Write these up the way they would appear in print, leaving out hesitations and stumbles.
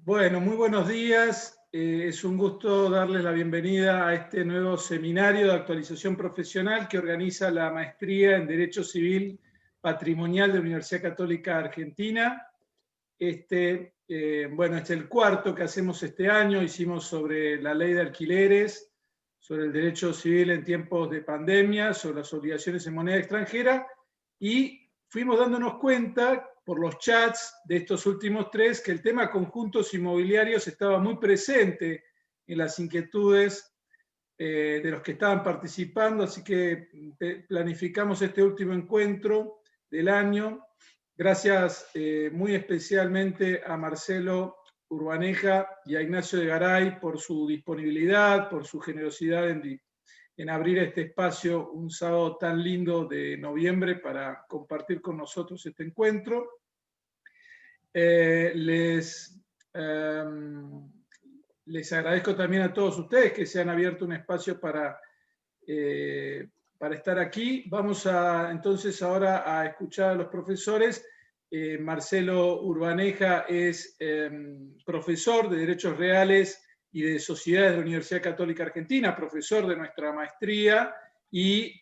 Bueno, muy buenos días. Es un gusto darles la bienvenida a este nuevo seminario de actualización profesional que organiza la Maestría en Derecho Civil Patrimonial de la Universidad Católica Argentina. Bueno, este es el cuarto que hacemos este año. Hicimos sobre la ley de alquileres, sobre el derecho civil en tiempos de pandemia, sobre las obligaciones en moneda extranjera, y fuimos dándonos cuenta por los chats de estos últimos tres que el tema conjuntos inmobiliarios estaba muy presente en las inquietudes de los que estaban participando, así que planificamos este último encuentro del año. Gracias muy especialmente a Marcelo Urbaneja y a Ignacio de Garay por su disponibilidad, por su generosidad en abrir este espacio un sábado tan lindo de noviembre para compartir con nosotros este encuentro. Les agradezco también a todos ustedes que se han abierto un espacio para estar aquí. Vamos entonces ahora a escuchar a los profesores. Marcelo Urbaneja es profesor de Derechos Reales y de Sociedades de la Universidad Católica Argentina, profesor de nuestra maestría y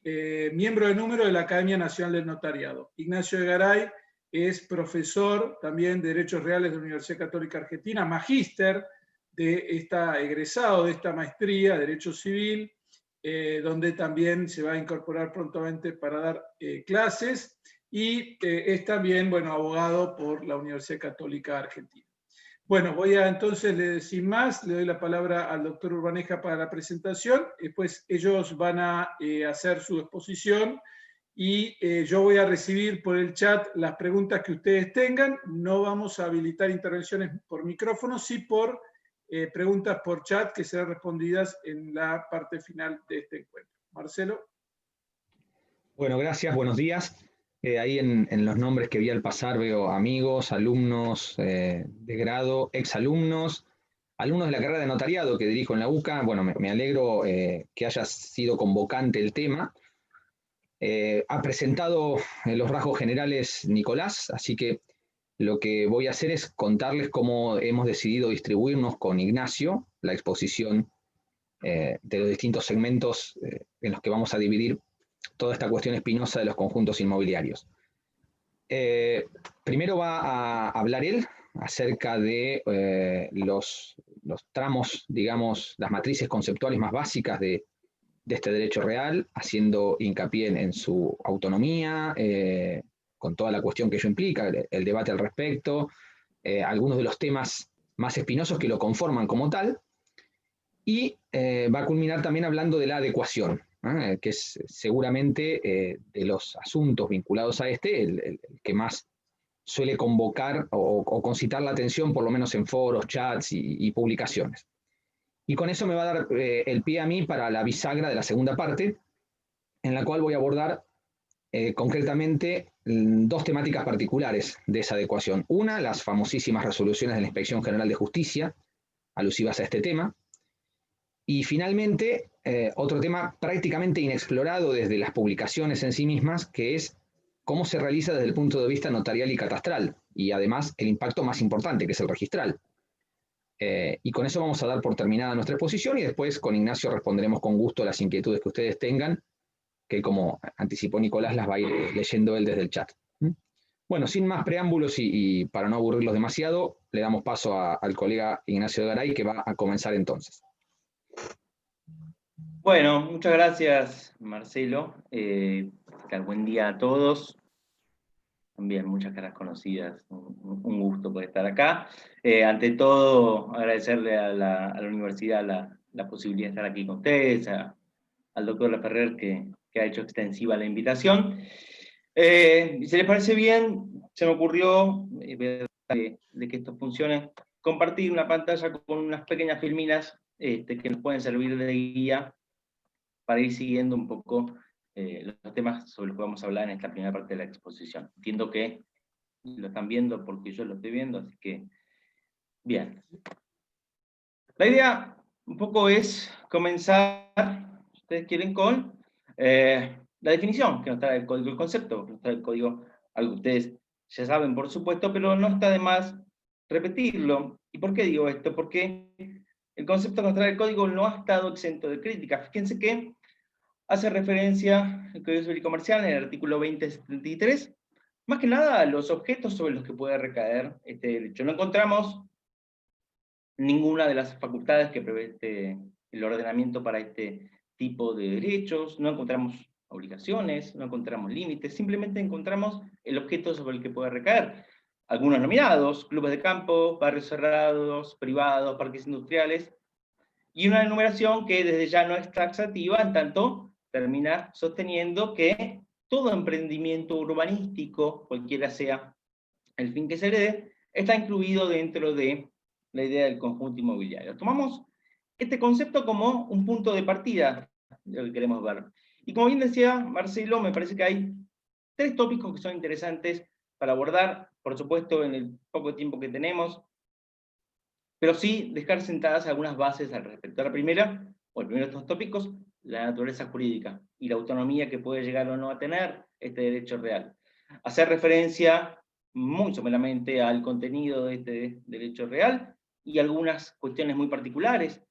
miembro de número de la Academia Nacional del Notariado. Ignacio de Garay es profesor también de Derechos Reales de la Universidad Católica Argentina, magíster egresado de esta maestría, Derecho Civil, donde también se va a incorporar prontamente para dar clases, y es también, bueno, abogado por la Universidad Católica Argentina. Bueno, entonces, sin más, le doy la palabra al doctor Urbaneja para la presentación, después ellos van a hacer su exposición, y yo voy a recibir por el chat las preguntas que ustedes tengan. No vamos a habilitar intervenciones por micrófono, sí por preguntas por chat que serán respondidas en la parte final de este encuentro. Marcelo. Bueno, gracias, buenos días. Ahí en los nombres que vi al pasar veo amigos, alumnos de grado, exalumnos, alumnos de la carrera de notariado que dirijo en la UCA. Bueno, me alegro que haya sido convocante el tema. Ha presentado los rasgos generales Nicolás, así que lo que voy a hacer es contarles cómo hemos decidido distribuirnos con Ignacio la exposición de los distintos segmentos en los que vamos a dividir toda esta cuestión espinosa de los conjuntos inmobiliarios. Primero va a hablar él acerca de los tramos, digamos, las matrices conceptuales más básicas de este derecho real, haciendo hincapié en su autonomía, con toda la cuestión que ello implica, el debate al respecto, algunos de los temas más espinosos que lo conforman como tal, y va a culminar también hablando de la adecuación, que es seguramente de los asuntos vinculados a el que más suele convocar o concitar la atención, por lo menos en foros, chats y publicaciones. Y con eso me va a dar el pie a mí para la bisagra de la segunda parte, en la cual voy a abordar concretamente dos temáticas particulares de esa adecuación. Una, las famosísimas resoluciones de la Inspección General de Justicia, alusivas a este tema. Y finalmente, otro tema prácticamente inexplorado desde las publicaciones en sí mismas, que es cómo se realiza desde el punto de vista notarial y catastral, y además el impacto más importante, que es el registral. Y con eso vamos a dar por terminada nuestra exposición, y después con Ignacio responderemos con gusto las inquietudes que ustedes tengan, que como anticipó Nicolás las va a ir leyendo él desde el chat. Bueno, sin más preámbulos y para no aburrirlos demasiado, le damos paso al colega Ignacio de Garay, que va a comenzar entonces. Bueno, muchas gracias, Marcelo. Buen día a todos. También muchas caras conocidas. Un gusto poder estar acá. Ante todo, agradecerle a la universidad la posibilidad de estar aquí con ustedes, al doctor Laferrer que ha hecho extensiva la invitación. Si les parece bien, se me ocurrió, de que esto funcione, compartir una pantalla con unas pequeñas filminas que nos pueden servir de guía para ir siguiendo un poco los temas sobre los que vamos a hablar en esta primera parte de la exposición. Entiendo que lo están viendo porque yo lo estoy viendo, así que bien. La idea un poco es comenzar, si ustedes quieren, con la definición que nos trae el código, el concepto que nos trae el código, algo que ustedes ya saben, por supuesto, pero no está de más repetirlo. ¿Y por qué digo esto? Porque el concepto neutral del código no ha estado exento de crítica. Fíjense que hace referencia al Código Civil y Comercial en el artículo 2073, más que nada a los objetos sobre los que puede recaer este derecho. No encontramos ninguna de las facultades que prevé el ordenamiento para este tipo de derechos, no encontramos obligaciones, no encontramos límites, simplemente encontramos el objeto sobre el que puede recaer. Algunos nominados, clubes de campo, barrios cerrados, privados, parques industriales, y una enumeración que desde ya no es taxativa, en tanto termina sosteniendo que todo emprendimiento urbanístico, cualquiera sea el fin que se le dé, está incluido dentro de la idea del conjunto inmobiliario. Tomamos este concepto como un punto de partida de lo que queremos ver. Y como bien decía Marcelo, me parece que hay 3 tópicos que son interesantes para abordar, por supuesto en el poco tiempo que tenemos, pero sí dejar sentadas algunas bases al respecto. La primera, o el primero de estos tópicos, la naturaleza jurídica y la autonomía que puede llegar o no a tener este derecho real. Hacer referencia muy someramente al contenido de este derecho real y algunas cuestiones muy particulares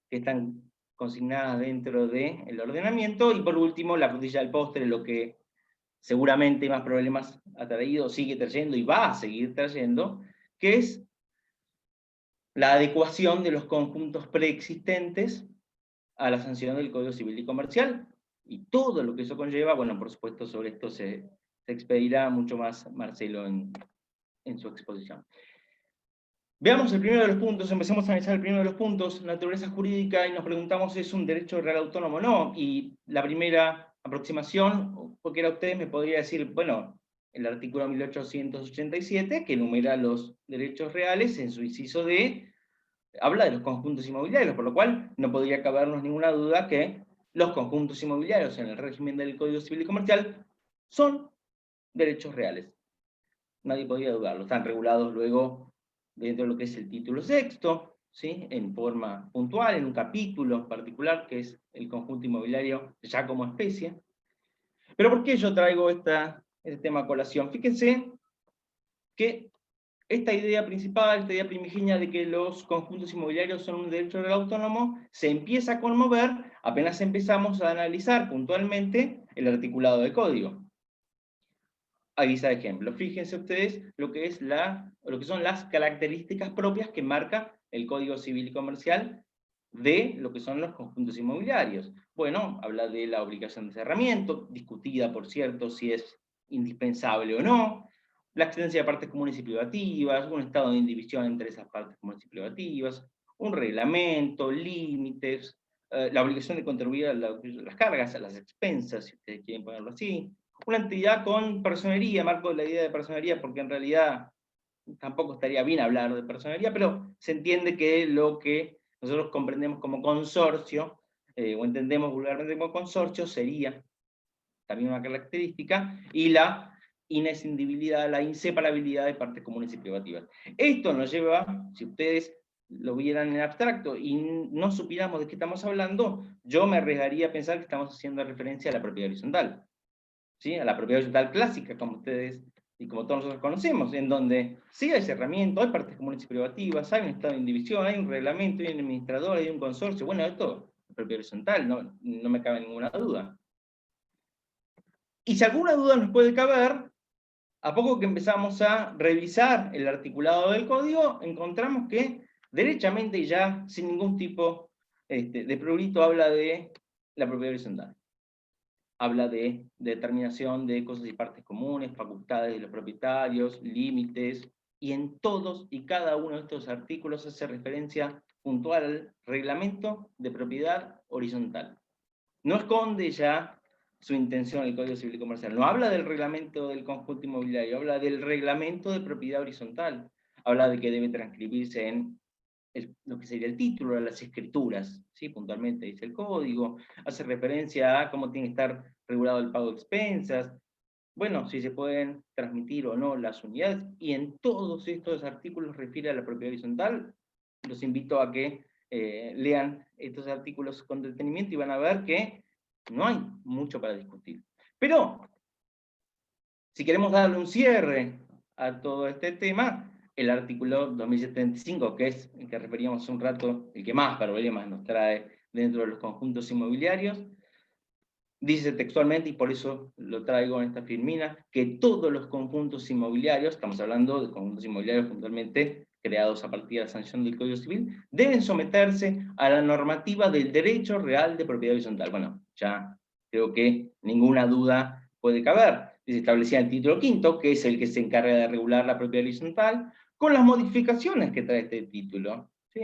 que están consignadas dentro del ordenamiento, y por último, la frutilla del postre, lo que seguramente más problemas ha traído, sigue trayendo y va a seguir trayendo, que es la adecuación de los conjuntos preexistentes a la sanción del Código Civil y Comercial, y todo lo que eso conlleva. Bueno, por supuesto, sobre esto se expedirá mucho más Marcelo en su exposición. Veamos el primero de los puntos, empecemos a analizar el primero de los puntos, naturaleza jurídica, y nos preguntamos si es un derecho real autónomo o no. Y la primera aproximación, cualquiera de ustedes me podría decir, bueno, el artículo 1887, que enumera los derechos reales, en su inciso D, habla de los conjuntos inmobiliarios, por lo cual no podría cabernos ninguna duda que los conjuntos inmobiliarios en el régimen del Código Civil y Comercial son derechos reales. Nadie podría dudarlo, están regulados luego dentro de lo que es el título sexto, ¿sí? En forma puntual, en un capítulo particular, que es el conjunto inmobiliario ya como especie. Pero ¿por qué yo traigo este tema a colación? Fíjense que esta idea principal, esta idea primigenia de que los conjuntos inmobiliarios son un derecho real autónomo, se empieza a conmover apenas empezamos a analizar puntualmente el articulado del código. A guisa de ejemplo, fíjense ustedes lo que son las características propias que marca el Código Civil y Comercial de lo que son los conjuntos inmobiliarios. Bueno, habla de la obligación de cerramiento, discutida, por cierto, si es indispensable o no, la existencia de partes comunes y privativas, un estado de indivisión entre esas partes comunes y privativas, un reglamento, límites, la obligación de contribuir a las cargas, a las expensas, si ustedes quieren ponerlo así, una entidad con personería, marco la idea de personería porque en realidad tampoco estaría bien hablar de personería, pero se entiende que lo que nosotros comprendemos como consorcio, o entendemos vulgarmente como consorcio, sería también una característica, y la inescindibilidad, la inseparabilidad de partes comunes y privativas. Esto nos lleva, si ustedes lo vieran en abstracto y no supiéramos de qué estamos hablando, yo me arriesgaría a pensar que estamos haciendo referencia a la propiedad horizontal, ¿sí? A la propiedad horizontal clásica, como ustedes y como todos nosotros conocemos, en donde sí hay cerramiento, hay partes comunes y privativas, hay un estado de indivisión, hay un reglamento, hay un administrador, hay un consorcio. Bueno, esto es propiedad horizontal, no me cabe ninguna duda. Y si alguna duda nos puede caber, a poco que empezamos a revisar el articulado del código, encontramos que derechamente y ya sin ningún tipo de prurito habla de la propiedad horizontal. Habla de determinación de cosas y partes comunes, facultades de los propietarios, límites, y en todos y cada uno de estos artículos hace referencia puntual al reglamento de propiedad horizontal. No esconde ya su intención el Código Civil y Comercial, no habla del reglamento del conjunto inmobiliario, habla del reglamento de propiedad horizontal, habla de que debe transcribirse en lo que sería el título, las escrituras, ¿sí? Puntualmente dice el código, hace referencia a cómo tiene que estar regulado el pago de expensas, bueno, si se pueden transmitir o no las unidades, y en todos estos artículos refiere a la propiedad horizontal. Los invito a que lean estos artículos con detenimiento y van a ver que no hay mucho para discutir. Pero, si queremos darle un cierre a todo este tema, el artículo 2075, que es el que referíamos hace un rato, el que más problemas nos trae dentro de los conjuntos inmobiliarios. Dice textualmente, y por eso lo traigo en esta filmina, que todos los conjuntos inmobiliarios, estamos hablando de conjuntos inmobiliarios puntualmente creados a partir de la sanción del Código Civil, deben someterse a la normativa del derecho real de propiedad horizontal. Bueno, ya creo que ninguna duda puede caber. Se establecía el título quinto, que es el que se encarga de regular la propiedad horizontal, con las modificaciones que trae este título. ¿Sí?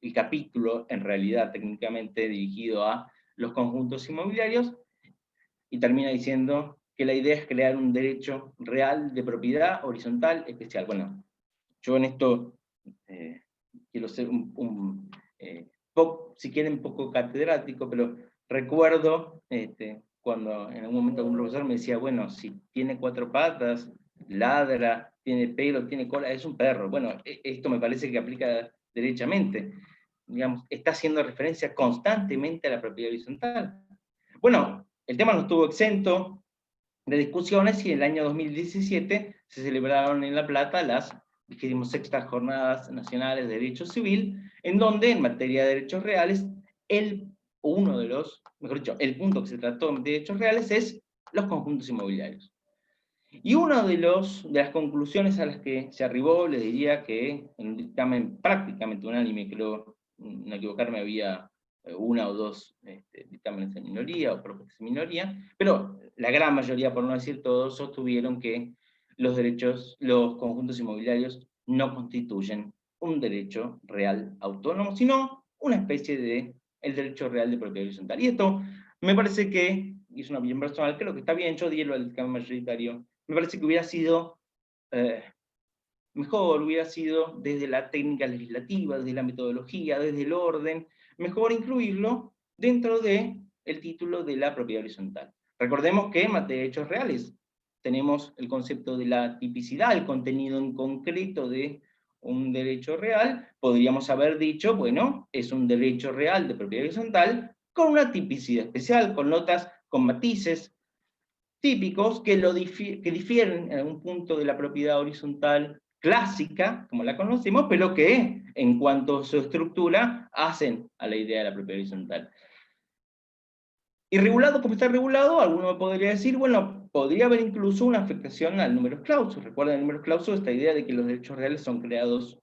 El capítulo, en realidad, técnicamente dirigido a los conjuntos inmobiliarios, y termina diciendo que la idea es crear un derecho real de propiedad horizontal especial. Bueno, yo en esto quiero ser si quieren, un poco catedrático, pero recuerdo cuando en algún momento algún profesor me decía, bueno, si tiene 4 patas, ladra, tiene pelo, tiene cola, es un perro. Bueno, esto me parece que aplica derechamente. Digamos, está haciendo referencia constantemente a la propiedad horizontal. Bueno, el tema no estuvo exento de discusiones y en el año 2017 se celebraron en La Plata las 26ª Jornadas Nacionales de Derecho Civil, en donde en materia de derechos reales, el punto que se trató de derechos reales es los conjuntos inmobiliarios. Y una de las conclusiones a las que se arribó, les diría que en un dictamen prácticamente unánime, creo, no equivocarme, había 1 o 2 dictámenes en minoría o propuestas en minoría, pero la gran mayoría, por no decir todos, sostuvieron que los conjuntos inmobiliarios no constituyen un derecho real autónomo, sino una especie de el derecho real de propiedad horizontal. Y esto me parece que, y es una opinión personal, creo que está bien, yo diría al dictamen mayoritario, me parece que hubiera sido mejor, hubiera sido desde la técnica legislativa, desde la metodología, desde el orden, mejor incluirlo dentro del título de la propiedad horizontal. Recordemos que en materia de hechos reales tenemos el concepto de la tipicidad, el contenido en concreto de un derecho real. Podríamos haber dicho, bueno, es un derecho real de propiedad horizontal con una tipicidad especial, con notas, con matices típicos que difieren en algún punto de la propiedad horizontal clásica, como la conocemos, pero que, en cuanto a su estructura, hacen a la idea de la propiedad horizontal. Y regulado como está regulado, alguno podría decir, bueno, podría haber incluso una afectación al numerus clausus. Recuerden el numerus clausus, esta idea de que los derechos reales son creados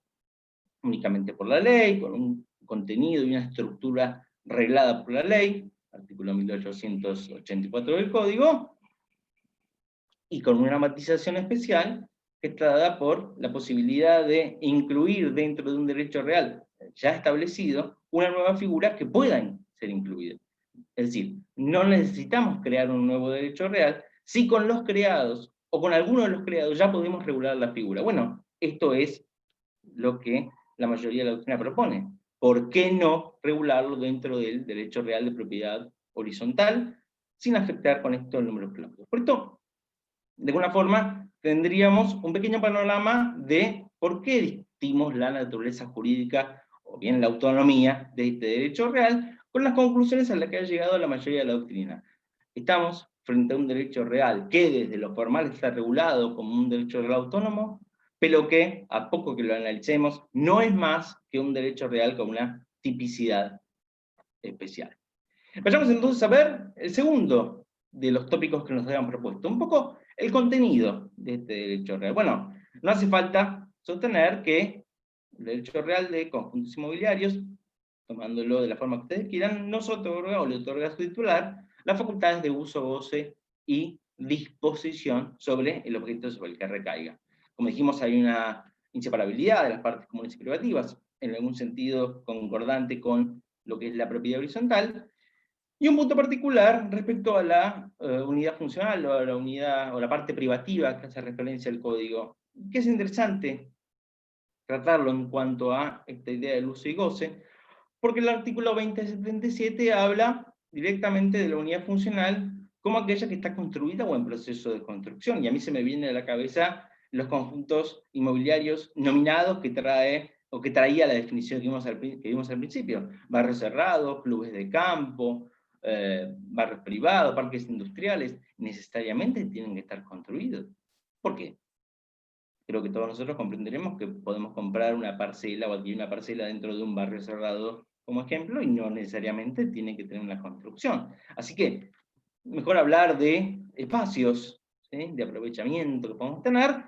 únicamente por la ley, con un contenido y una estructura reglada por la ley, artículo 1884 del Código, y con una matización especial que está dada por la posibilidad de incluir dentro de un derecho real ya establecido una nueva figura que puedan ser incluidas. Es decir, no necesitamos crear un nuevo derecho real si con los creados o con alguno de los creados ya podemos regular la figura. Bueno, esto es lo que la mayoría de la doctrina propone. ¿Por qué no regularlo dentro del derecho real de propiedad horizontal sin afectar con esto el número clausus? Por esto, de alguna forma, tendríamos un pequeño panorama de por qué distinguimos la naturaleza jurídica o bien la autonomía de este derecho real con las conclusiones a las que ha llegado la mayoría de la doctrina. Estamos frente a un derecho real que desde lo formal está regulado como un derecho real autónomo, pero que, a poco que lo analicemos, no es más que un derecho real con una tipicidad especial. Vayamos entonces a ver el segundo de los tópicos que nos habían propuesto, un poco el contenido de este derecho real. Bueno, no hace falta sostener que el derecho real de conjuntos inmobiliarios, tomándolo de la forma que ustedes quieran, nos otorga o le otorga a su titular las facultades de uso, goce y disposición sobre el objeto sobre el que recaiga. Como dijimos, hay una inseparabilidad de las partes comunes y privativas, en algún sentido concordante con lo que es la propiedad horizontal, y un punto particular respecto a la unidad funcional o a la unidad o la parte privativa que hace referencia al código, que es interesante tratarlo en cuanto a esta idea del uso y goce, porque el artículo 2077 habla directamente de la unidad funcional como aquella que está construida o en proceso de construcción, y a mí se me viene a la cabeza los conjuntos inmobiliarios nominados que trae o que traía la definición que vimos al principio: barrios cerrados, clubes de campo, barrios privados, parques industriales, necesariamente tienen que estar construidos. ¿Por qué? creo que todos nosotros comprenderemos que podemos comprar una parcela o adquirir una parcela dentro de un barrio cerrado, como ejemplo, y no necesariamente tiene que tener una construcción. Así que, mejor hablar de espacios, ¿sí?, de aprovechamiento que podemos tener,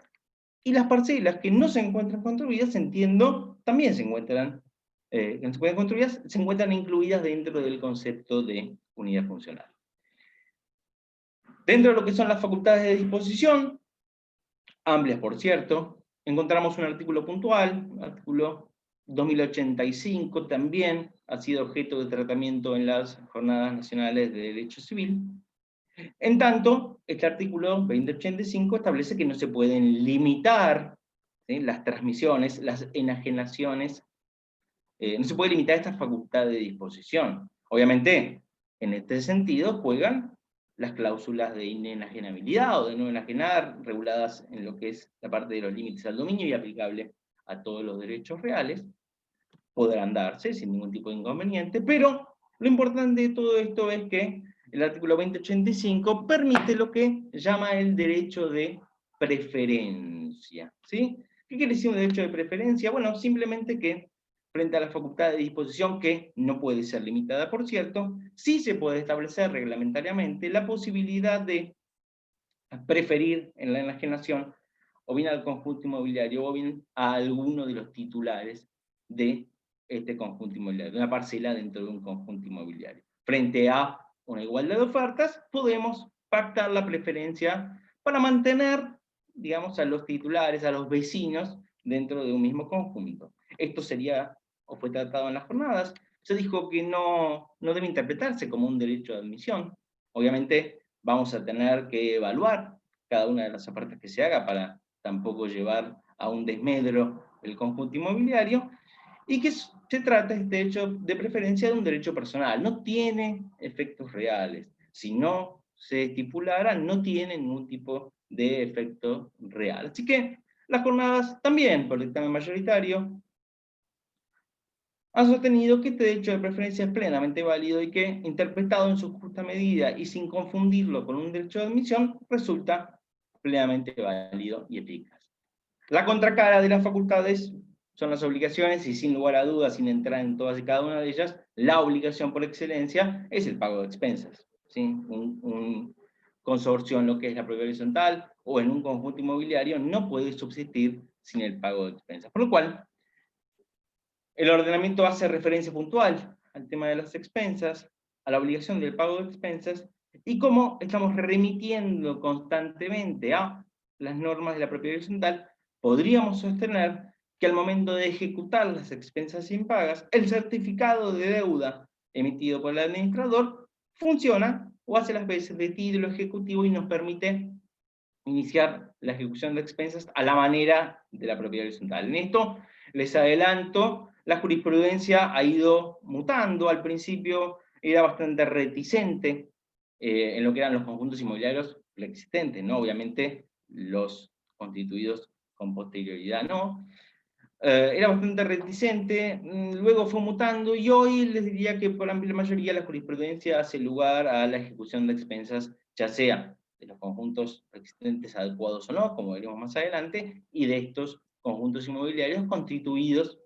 y las parcelas que no se encuentran construidas, entiendo, también se encuentran, que no se pueden construidas, se encuentran incluidas dentro del concepto de unidad funcional. Dentro de lo que son las facultades de disposición, amplias por cierto, encontramos un artículo puntual, artículo 2085, también ha sido objeto de tratamiento en las Jornadas Nacionales de Derecho Civil. En tanto, este artículo 2085 establece que no se pueden limitar, ¿sí?, las transmisiones, las enajenaciones, no se puede limitar esta facultad de disposición. Obviamente, en este sentido juegan las cláusulas de inenajenabilidad o de no enajenar, reguladas en lo que es la parte de los límites al dominio y aplicable a todos los derechos reales, podrán darse sin ningún tipo de inconveniente, pero lo importante de todo esto es que el artículo 2085 permite lo que llama el derecho de preferencia, ¿sí? ¿Qué quiere decir un derecho de preferencia? Bueno, simplemente que frente a la facultad de disposición, que no puede ser limitada, por cierto, sí se puede establecer reglamentariamente la posibilidad de preferir en la enajenación o bien al conjunto inmobiliario o bien a alguno de los titulares de este conjunto inmobiliario, de una parcela dentro de un conjunto inmobiliario. Frente a una igualdad de ofertas, podemos pactar la preferencia para mantener, digamos, a los titulares, a los vecinos, dentro de un mismo conjunto. Esto sería, o fue tratado en las jornadas, se dijo que no debe interpretarse como un derecho de admisión. Obviamente vamos a tener que evaluar cada una de las ofertas que se haga para tampoco llevar a un desmedro el conjunto inmobiliario, y que se trata, este hecho de preferencia, de un derecho personal. No tiene efectos reales. Si no se estipulara, no tiene ningún tipo de efecto real. Así que las jornadas también, por dictamen mayoritario, han sostenido que este derecho de preferencia es plenamente válido y que, interpretado en su justa medida y sin confundirlo con un derecho de admisión, resulta plenamente válido y eficaz. La contracara de las facultades son las obligaciones, y sin lugar a dudas, sin entrar en todas y cada una de ellas, la obligación por excelencia es el pago de expensas, ¿sí? Un consorcio en lo que es la propiedad horizontal o en un conjunto inmobiliario no puede subsistir sin el pago de expensas. Por lo cual, el ordenamiento hace referencia puntual al tema de las expensas, a la obligación del pago de expensas, y cómo estamos remitiendo constantemente a las normas de la propiedad horizontal, podríamos sostener que al momento de ejecutar las expensas impagas, el certificado de deuda emitido por el administrador funciona o hace las veces de título ejecutivo y nos permite iniciar la ejecución de expensas a la manera de la propiedad horizontal. En esto les adelanto, la jurisprudencia ha ido mutando. Al principio era bastante reticente en lo que eran los conjuntos inmobiliarios preexistentes, ¿no? Obviamente los constituidos con posterioridad no. Era bastante reticente, luego fue mutando, y hoy les diría que por amplia mayoría la jurisprudencia hace lugar a la ejecución de expensas, ya sea de los conjuntos existentes adecuados o no, como veremos más adelante, y de estos conjuntos inmobiliarios constituidos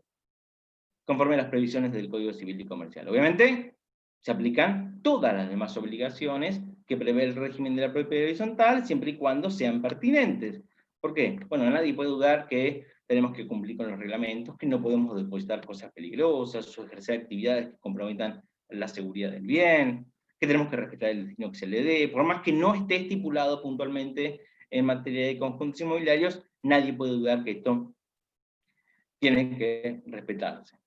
conforme a las previsiones del Código Civil y Comercial. Obviamente, se aplican todas las demás obligaciones que prevé el régimen de la propiedad horizontal, siempre y cuando sean pertinentes. ¿Por qué? Bueno, nadie puede dudar que tenemos que cumplir con los reglamentos, que no podemos depositar cosas peligrosas o ejercer actividades que comprometan la seguridad del bien, que tenemos que respetar el destino que se le dé, por más que no esté estipulado puntualmente en materia de conjuntos inmobiliarios, nadie puede dudar que esto tiene que respetarse.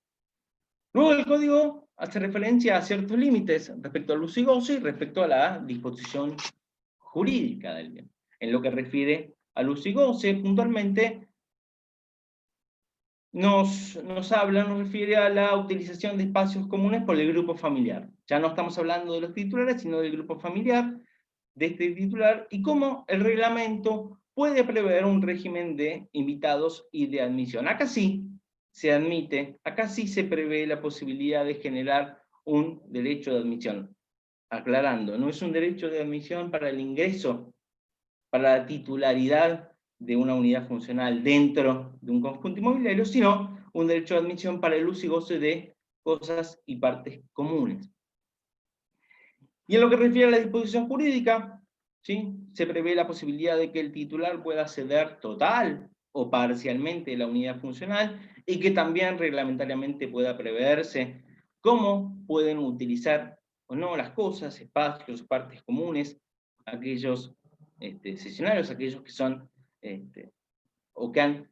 Luego el código hace referencia a ciertos límites respecto al uso y goce y respecto a la disposición jurídica del bien. En lo que refiere al uso y goce, puntualmente nos refiere a la utilización de espacios comunes por el grupo familiar. Ya no estamos hablando de los titulares, sino del grupo familiar, de este titular, y cómo el reglamento puede prever un régimen de invitados y de admisión. Acá sí se admite, acá sí se prevé la posibilidad de generar un derecho de admisión. Aclarando, no es un derecho de admisión para el ingreso, para la titularidad de una unidad funcional dentro de un conjunto inmobiliario, sino un derecho de admisión para el uso y goce de cosas y partes comunes. Y en lo que refiere a la disposición jurídica, ¿sí?, se prevé la posibilidad de que el titular pueda ceder total o parcialmente la unidad funcional, y que también reglamentariamente pueda preverse cómo pueden utilizar o no las cosas, espacios, partes comunes, aquellos cesionarios, aquellos que son o que han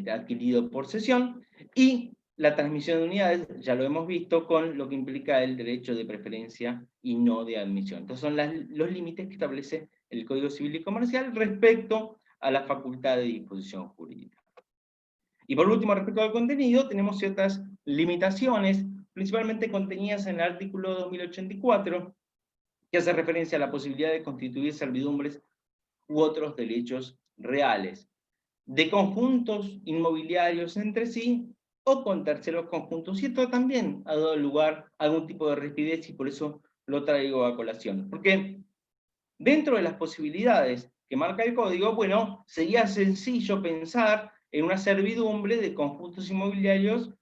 adquirido por cesión, y la transmisión de unidades, ya lo hemos visto, con lo que implica el derecho de preferencia y no de admisión. Entonces son los límites que establece el Código Civil y Comercial respecto a la facultad de disposición jurídica. Y por último, respecto al contenido, tenemos ciertas limitaciones, principalmente contenidas en el artículo 2084, que hace referencia a la posibilidad de constituir servidumbres u otros derechos reales, de conjuntos inmobiliarios entre sí o con terceros conjuntos. Y esto también ha dado lugar a algún tipo de rigidez, y por eso lo traigo a colación. Porque dentro de las posibilidades que marca el código, bueno, sería sencillo pensar en una servidumbre de conjuntos inmobiliarios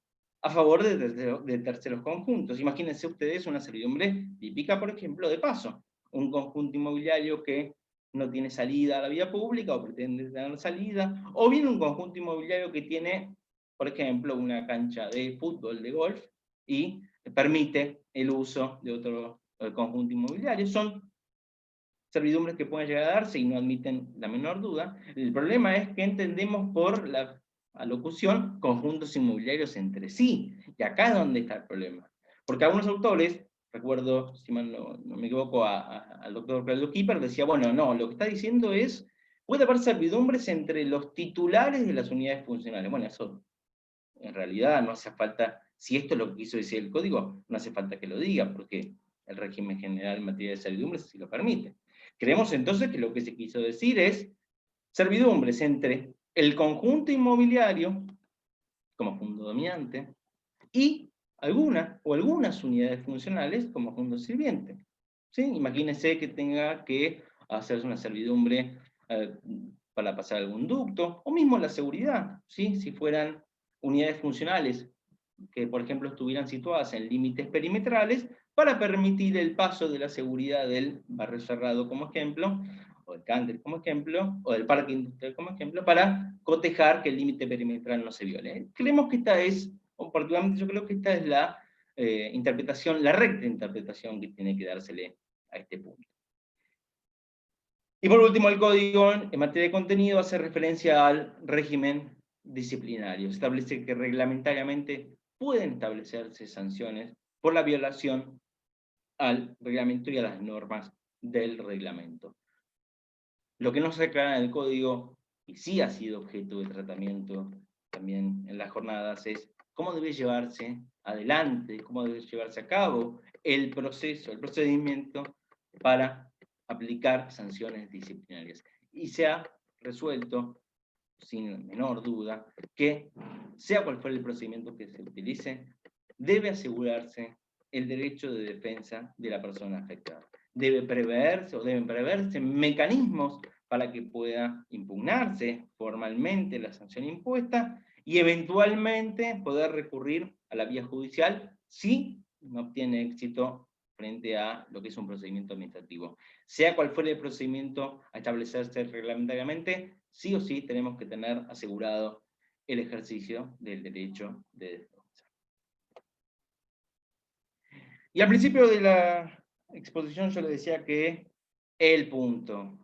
a favor de terceros conjuntos. Imagínense ustedes una servidumbre típica, por ejemplo, de paso. Un conjunto inmobiliario que no tiene salida a la vía pública o pretende tener salida, o bien un conjunto inmobiliario que tiene, por ejemplo, una cancha de fútbol, de golf, y permite el uso de otro conjunto inmobiliario. Son servidumbres que pueden llegar a darse y no admiten la menor duda. El problema es que entendemos por la alocución conjuntos inmobiliarios entre sí, y acá es donde está el problema. Porque algunos autores, recuerdo, si mal no me equivoco, al doctor Claudio Kipper, decía, bueno, no, lo que está diciendo es, puede haber servidumbres entre los titulares de las unidades funcionales. Bueno, eso en realidad no hace falta, si esto es lo que quiso decir el código, no hace falta que lo diga, porque el régimen general en materia de servidumbres sí lo permite. Creemos entonces que lo que se quiso decir es servidumbres entre el conjunto inmobiliario, como fondo dominante, y algunas unidades funcionales como fondo sirviente. ¿Sí? Imagínense que tenga que hacerse una servidumbre para pasar algún ducto, o mismo la seguridad, ¿sí?, si fueran unidades funcionales que, por ejemplo, estuvieran situadas en límites perimetrales para permitir el paso de la seguridad del barrio cerrado, como ejemplo, o del country como ejemplo, o del parque industrial como ejemplo, para cotejar que el límite perimetral no se viole. Creemos que esta es, o particularmente yo creo que esta es la interpretación, la recta interpretación que tiene que dársele a este punto. Y por último, el código en materia de contenido hace referencia al régimen disciplinario. Establece que reglamentariamente pueden establecerse sanciones por la violación al reglamento y a las normas del reglamento. Lo que no se aclara en el código, y sí ha sido objeto de tratamiento también en las jornadas, es cómo debe llevarse adelante, cómo debe llevarse a cabo el proceso, el procedimiento para aplicar sanciones disciplinarias. Y se ha resuelto, sin menor duda, que sea cual fuera el procedimiento que se utilice, debe asegurarse el derecho de defensa de la persona afectada. Deben preverse mecanismos para que pueda impugnarse formalmente la sanción impuesta y eventualmente poder recurrir a la vía judicial si no obtiene éxito frente a lo que es un procedimiento administrativo. Sea cual fuera el procedimiento a establecerse reglamentariamente, sí o sí tenemos que tener asegurado el ejercicio del derecho de defensa. Y al principio de la exposición yo le decía que el punto,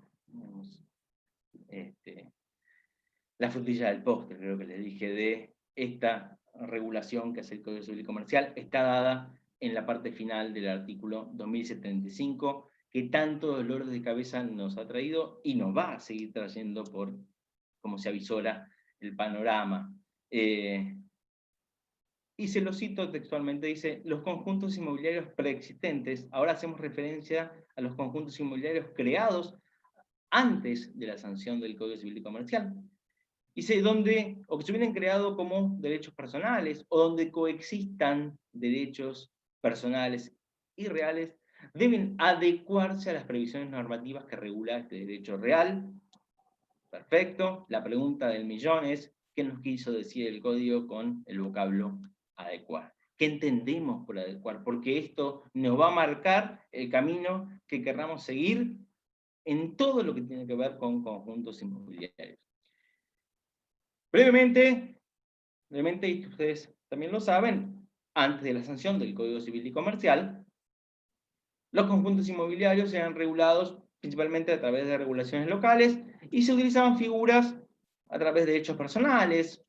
la frutilla del postre, creo que les dije, de esta regulación que hace el Código Civil y Comercial, está dada en la parte final del artículo 2075, que tanto dolor de cabeza nos ha traído y nos va a seguir trayendo por cómo se avisora el panorama. Y se lo cito textualmente, dice, los conjuntos inmobiliarios preexistentes, ahora hacemos referencia a los conjuntos inmobiliarios creados antes de la sanción del Código Civil y Comercial. Dice, donde, o que se hubieran creado como derechos personales, o donde coexistan derechos personales y reales, deben adecuarse a las previsiones normativas que regula este derecho real, Perfecto. La pregunta del millón es, ¿qué nos quiso decir el código con el vocablo adecuar? ¿Qué entendemos por adecuar? Porque esto nos va a marcar el camino que querramos seguir en todo lo que tiene que ver con conjuntos inmobiliarios. Brevemente, y ustedes también lo saben, antes de la sanción del Código Civil y Comercial, los conjuntos inmobiliarios eran regulados principalmente a través de regulaciones locales y se utilizaban figuras a través de hechos personales,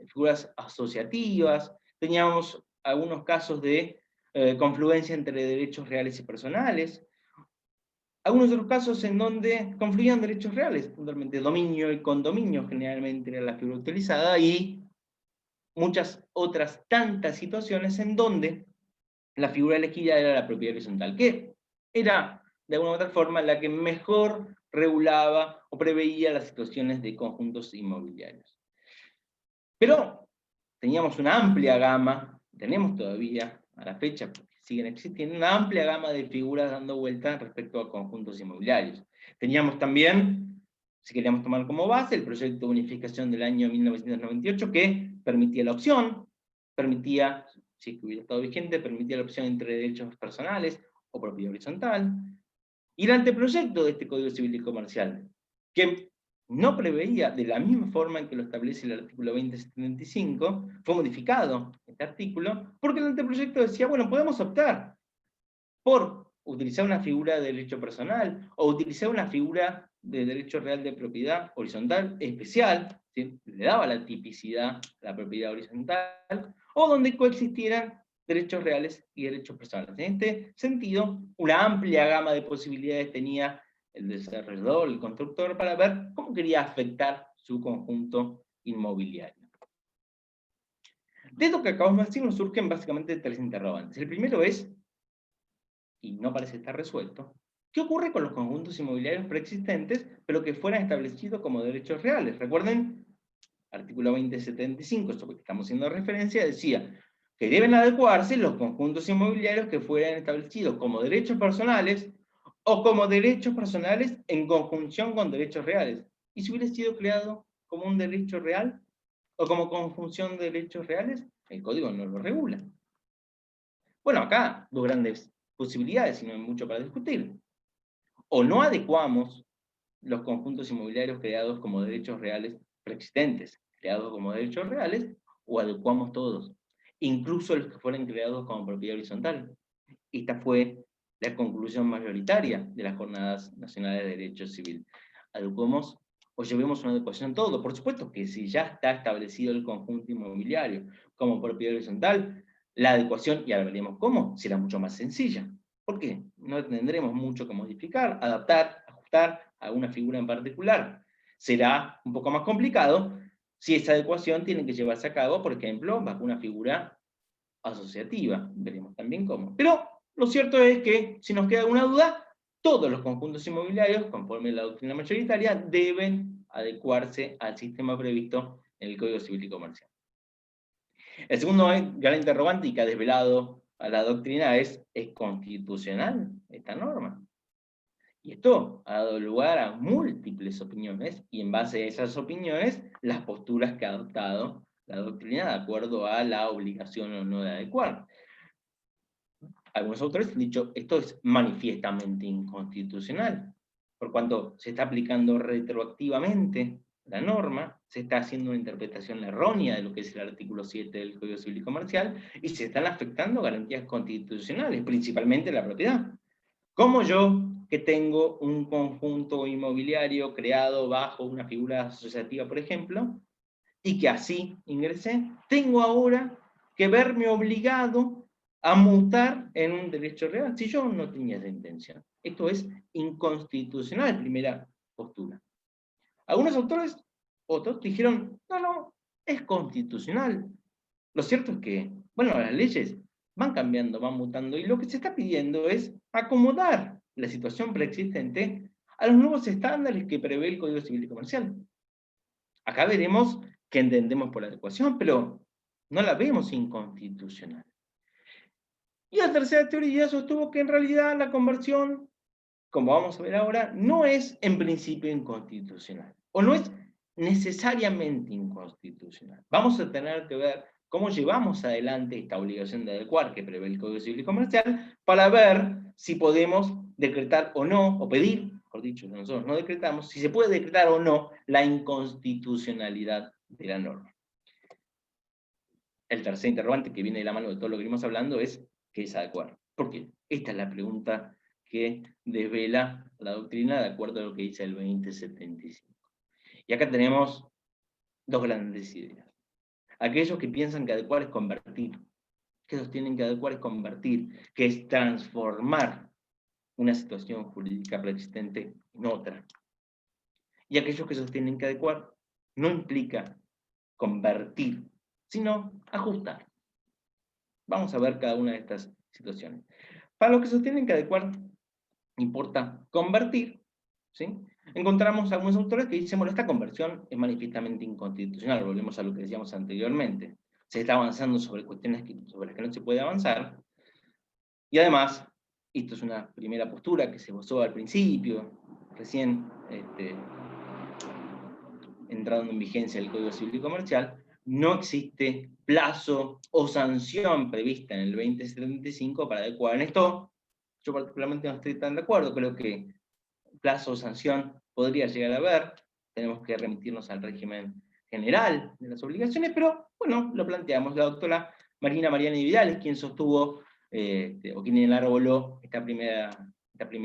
figuras asociativas, teníamos algunos casos de confluencia entre derechos reales y personales, algunos otros casos en donde confluían derechos reales, puntualmente dominio y condominio generalmente era la figura utilizada, y muchas otras tantas situaciones en donde la figura elegida era la propiedad horizontal, que era de alguna u otra forma la que mejor regulaba o preveía las situaciones de conjuntos inmobiliarios. Pero teníamos una amplia gama, tenemos todavía a la fecha, porque siguen existiendo, una amplia gama de figuras dando vueltas respecto a conjuntos inmobiliarios. Teníamos también, si queríamos tomar como base, el proyecto de unificación del año 1998, que permitía la opción, permitía, si es que hubiera estado vigente, permitía la opción entre derechos personales o propiedad horizontal, y el anteproyecto de este Código Civil y Comercial, que no preveía, de la misma forma en que lo establece el artículo 2075, fue modificado este artículo, porque el anteproyecto decía, bueno, podemos optar por utilizar una figura de derecho personal, o utilizar una figura de derecho real de propiedad horizontal especial, ¿sí? Le daba la tipicidad a la propiedad horizontal, o donde coexistieran derechos reales y derechos personales. En este sentido, una amplia gama de posibilidades tenía el desarrollador, el constructor, para ver cómo quería afectar su conjunto inmobiliario. De esto que acabamos de decir nos surgen básicamente tres interrogantes. El primero es, y no parece estar resuelto, ¿qué ocurre con los conjuntos inmobiliarios preexistentes, pero que fueran establecidos como derechos reales? Recuerden, artículo 2075, esto que estamos haciendo referencia, decía que deben adecuarse los conjuntos inmobiliarios que fueran establecidos como derechos personales o como derechos personales en conjunción con derechos reales. ¿Y si hubiera sido creado como un derecho real o como conjunción de derechos reales? El código no lo regula. Bueno, acá dos grandes posibilidades, y no hay mucho para discutir. O no adecuamos los conjuntos inmobiliarios creados como derechos reales preexistentes, creados como derechos reales, o adecuamos todos, incluso los que fueron creados como propiedad horizontal. Esta fue la conclusión mayoritaria de las Jornadas Nacionales de Derecho Civil. Adecuemos o llevemos una adecuación todo. Por supuesto que si ya está establecido el conjunto inmobiliario como propiedad horizontal, la adecuación, y ahora veremos cómo, será mucho más sencilla. ¿Por qué? No tendremos mucho que modificar, adaptar, ajustar a una figura en particular. Será un poco más complicado si esa adecuación tiene que llevarse a cabo, por ejemplo, bajo una figura asociativa. Veremos también cómo. Pero lo cierto es que, si nos queda alguna duda, todos los conjuntos inmobiliarios, conforme la doctrina mayoritaria, deben adecuarse al sistema previsto en el Código Civil y Comercial. El segundo gran interrogante, y que ha desvelado a la doctrina, ¿es constitucional esta norma? Y esto ha dado lugar a múltiples opiniones, y en base a esas opiniones, las posturas que ha adoptado la doctrina de acuerdo a la obligación o no de adecuar. Algunos autores han dicho, esto es manifiestamente inconstitucional, por cuanto se está aplicando retroactivamente la norma, se está haciendo una interpretación errónea de lo que es el artículo 7 del Código Civil y Comercial, y se están afectando garantías constitucionales, principalmente la propiedad. Como yo, que tengo un conjunto inmobiliario creado bajo una figura asociativa, por ejemplo, y que así ingresé, tengo ahora que verme obligado a mutar en un derecho real, si yo no tenía esa intención. Esto es inconstitucional, primera postura. Algunos autores, otros, dijeron, no, es constitucional. Lo cierto es que, bueno, las leyes van cambiando, van mutando, y lo que se está pidiendo es acomodar la situación preexistente a los nuevos estándares que prevé el Código Civil y Comercial. Acá veremos qué entendemos por adecuación, pero no la vemos inconstitucional. Y la tercera teoría sostuvo que en realidad la conversión como vamos a ver ahora, no es en principio inconstitucional, o no es necesariamente inconstitucional. Vamos a tener que ver cómo llevamos adelante esta obligación de adecuar que prevé el Código Civil y Comercial para ver si podemos decretar o no, o pedir, mejor dicho, nosotros no decretamos, si se puede decretar o no la inconstitucionalidad de la norma. El tercer interrogante que viene de la mano de todo lo que venimos hablando es ¿qué es adecuar? ¿Por qué? Esta es la pregunta que desvela la doctrina de acuerdo a lo que dice el 2075. Y acá tenemos dos grandes ideas. Aquellos que piensan que adecuar es convertir, que sostienen que adecuar es convertir, que es transformar una situación jurídica preexistente en otra. Y aquellos que sostienen que adecuar no implica convertir, sino ajustar. Vamos a ver cada una de estas situaciones. Para los que sostienen que adecuar importa convertir, ¿sí? Encontramos algunos autores que dicen, bueno, esta conversión es manifiestamente inconstitucional, volvemos a lo que decíamos anteriormente. Se está avanzando sobre cuestiones sobre las que no se puede avanzar, y además, esto es una primera postura que se esbozó al principio, recién entrando en vigencia el Código Civil y Comercial, no existe plazo o sanción prevista en el 2075 para adecuar. En esto, yo particularmente no estoy tan de acuerdo, creo que plazo o sanción podría llegar a haber, tenemos que remitirnos al régimen general de las obligaciones, pero bueno, lo planteamos. La doctora Marina Mariani Vidal es quien sostuvo, o quien enarboló esta primera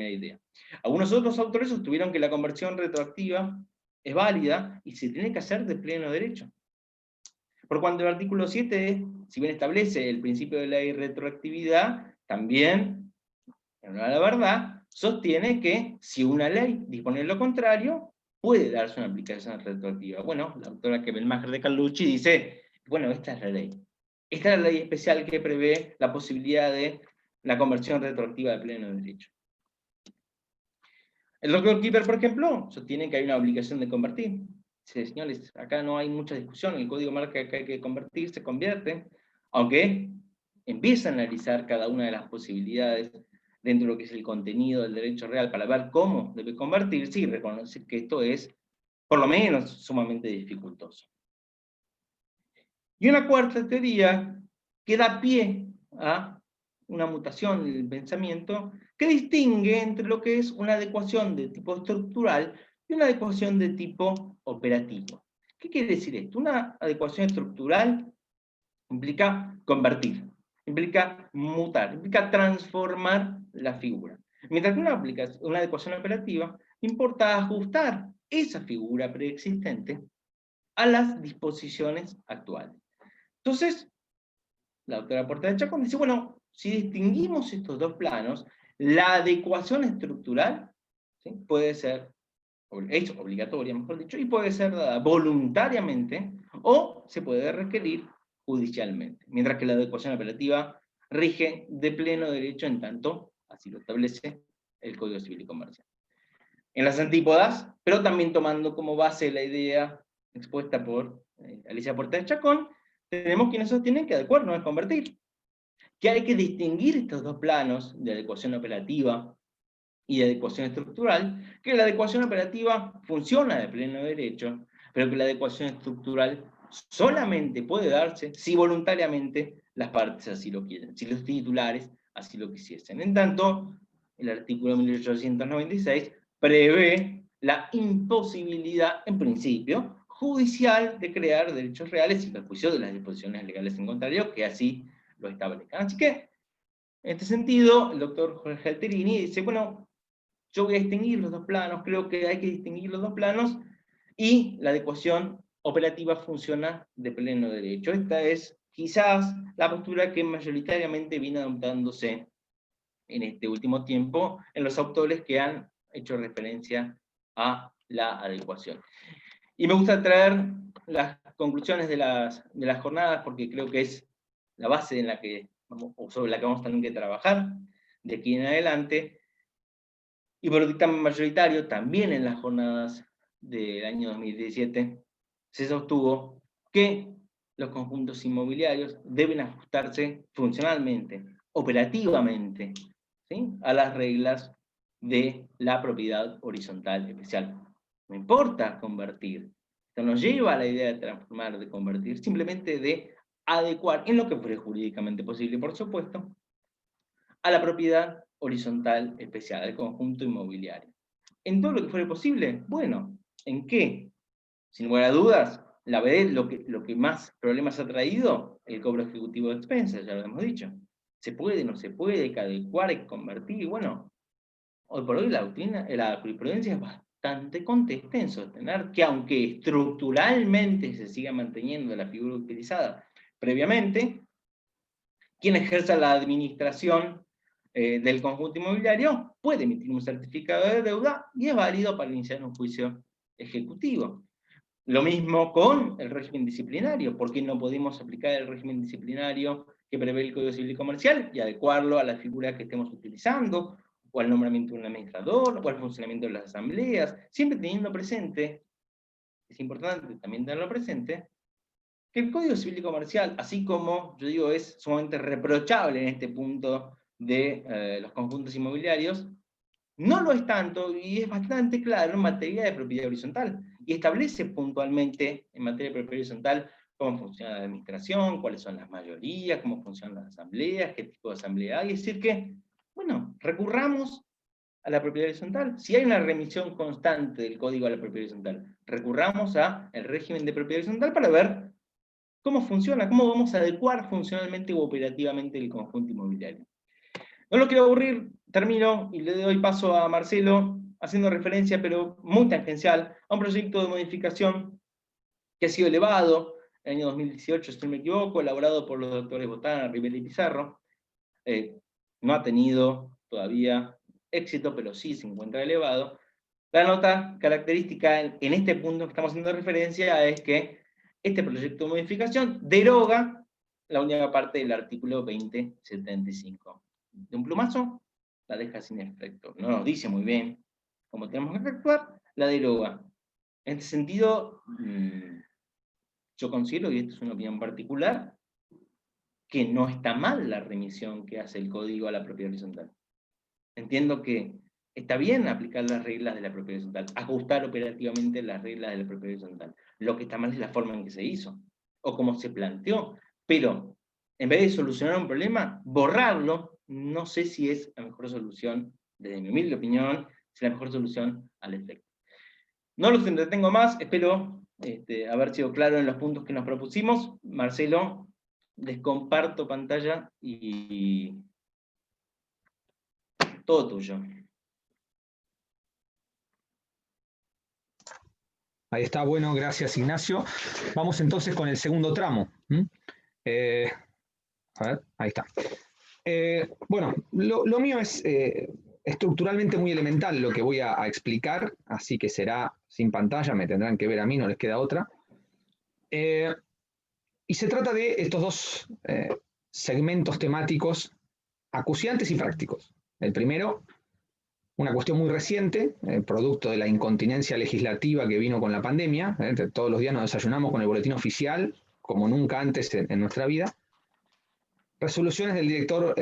idea. Algunos otros autores sostuvieron que la conversión retroactiva es válida y se tiene que hacer de pleno derecho. Por cuanto el artículo 7, si bien establece el principio de la irretroactividad, también, en honor a la verdad, sostiene que si una ley dispone lo contrario, puede darse una aplicación retroactiva. Bueno, la autora Kebelmacher de Carlucci dice, bueno, esta es la ley. Esta es la ley especial que prevé la posibilidad de la conversión retroactiva de pleno derecho. El doctor Kipper, por ejemplo, sostiene que hay una obligación de convertir. Dice, señores, acá no hay mucha discusión, el código marca que hay que convertir, se convierte, aunque empieza a analizar cada una de las posibilidades dentro de lo que es el contenido del derecho real para ver cómo debe convertirse y reconocer que esto es, por lo menos, sumamente dificultoso. Y una cuarta teoría que da pie a una mutación en el pensamiento que distingue entre lo que es una adecuación de tipo estructural y una adecuación de tipo operativo. ¿Qué quiere decir esto? Una adecuación estructural implica convertir, implica mutar, implica transformar la figura. Mientras que una adecuación operativa importa ajustar esa figura preexistente a las disposiciones actuales. Entonces, la doctora Porta de Chacón dice, bueno, si distinguimos estos dos planos, la adecuación estructural, ¿sí?, puede ser, es obligatoria, mejor dicho, y puede ser dada voluntariamente o se puede requerir judicialmente, mientras que la adecuación operativa rige de pleno derecho en tanto, así lo establece el Código Civil y Comercial. En las antípodas, pero también tomando como base la idea expuesta por Alicia Porta de Chacón, tenemos quienes sostienen que adecuar no es convertir, que hay que distinguir estos dos planos de adecuación operativa y de adecuación estructural, que la adecuación operativa funciona de pleno derecho, pero que la adecuación estructural solamente puede darse si voluntariamente las partes así lo quieren, si los titulares así lo quisiesen. En tanto, el artículo 1896 prevé la imposibilidad, en principio, judicial de crear derechos reales sin perjuicio de las disposiciones legales en contrario, que así lo establezcan. Así que, en este sentido, el doctor Jorge Alterini dice, bueno, yo voy a distinguir los dos planos, creo que hay que distinguir los dos planos, y la adecuación operativa funciona de pleno derecho. Esta es quizás la postura que mayoritariamente viene adoptándose en este último tiempo en los autores que han hecho referencia a la adecuación. Y me gusta traer las conclusiones de las jornadas porque creo que es la base en la que o sobre la que vamos a tener que trabajar de aquí en adelante. Y por el dictamen mayoritario, también en las jornadas del año 2017, se sostuvo que los conjuntos inmobiliarios deben ajustarse funcionalmente, operativamente, ¿sí?, a las reglas de la propiedad horizontal especial. No importa convertir. Esto nos lleva a la idea de transformar, de convertir, simplemente de adecuar, en lo que fuere jurídicamente posible, por supuesto, a la propiedad horizontal especial, al conjunto inmobiliario. En todo lo que fuere posible, bueno, ¿en qué? Sin lugar a dudas, la BD lo que más problemas ha traído, el cobro ejecutivo de expensas, ya lo hemos dicho. ¿Se puede, no se puede, hay que adecuar, hay que convertir? Bueno, hoy por hoy la jurisprudencia es bastante contesta en sostener que aunque estructuralmente se siga manteniendo la figura utilizada previamente, quien ejerza la administración del conjunto inmobiliario puede emitir un certificado de deuda y es válido para iniciar un juicio ejecutivo. Lo mismo con el régimen disciplinario. ¿Por qué no podemos aplicar el régimen disciplinario que prevé el Código Civil y Comercial y adecuarlo a la figura que estemos utilizando, o al nombramiento de un administrador, o al funcionamiento de las asambleas? Siempre teniendo presente, es importante también tenerlo presente, que el Código Civil y Comercial, así como, yo digo, es sumamente reprochable en este punto de los conjuntos inmobiliarios, no lo es tanto y es bastante claro en materia de propiedad horizontal. Y establece puntualmente en materia de propiedad horizontal cómo funciona la administración, cuáles son las mayorías, cómo funcionan las asambleas, qué tipo de asamblea hay. Es decir que, bueno, recurramos a la propiedad horizontal. Si hay una remisión constante del código a la propiedad horizontal, recurramos al régimen de propiedad horizontal para ver cómo funciona, cómo vamos a adecuar funcionalmente u operativamente el conjunto inmobiliario. No lo quiero aburrir, termino y le doy paso a Marcelo, haciendo referencia, pero muy tangencial, a un proyecto de modificación que ha sido elevado en el año 2018, si no me equivoco, elaborado por los doctores Botana, Rivera y Pizarro. No ha tenido todavía éxito, pero sí se encuentra elevado. La nota característica en este punto que estamos haciendo referencia es que este proyecto de modificación deroga la única parte del artículo 2075. De un plumazo, la deja sin efecto. No nos dice muy bien cómo tenemos que actuar, la deroga. En este sentido, yo considero, y esto es una opinión particular, que no está mal la remisión que hace el código a la propiedad horizontal. Entiendo que está bien aplicar las reglas de la propiedad horizontal, ajustar operativamente las reglas de la propiedad horizontal. Lo que está mal es la forma en que se hizo, o cómo se planteó. Pero, en vez de solucionar un problema, borrarlo, no sé si es la mejor solución, desde mi humilde opinión, es la mejor solución al efecto. No los entretengo más, espero haber sido claro en los puntos que nos propusimos. Marcelo, les comparto pantalla y todo tuyo. Ahí está, bueno, gracias Ignacio. Vamos entonces con el segundo tramo. A ver, ahí está. Bueno, lo mío es estructuralmente muy elemental lo que voy a explicar, así que será sin pantalla, me tendrán que ver a mí, no les queda otra. Y se trata de estos dos segmentos temáticos acuciantes y prácticos. El primero, una cuestión muy reciente, producto de la incontinencia legislativa que vino con la pandemia. Todos los días nos desayunamos con el boletín oficial, como nunca antes en nuestra vida. Resoluciones del director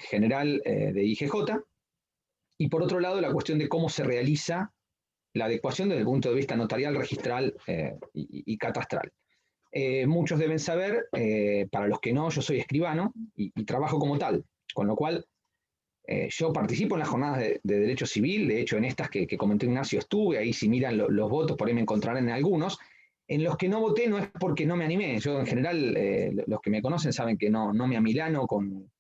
general de IGJ. Y por otro lado, la cuestión de cómo se realiza la adecuación desde el punto de vista notarial, registral y catastral. Muchos deben saber, para los que no, yo soy escribano y trabajo como tal, con lo cual yo participo en las jornadas de derecho civil. De hecho, en estas que comentó Ignacio estuve, ahí si miran los votos, por ahí me encontrarán en algunos. En los que no voté no es porque no me animé. Yo en general, los que me conocen saben que no me amilano con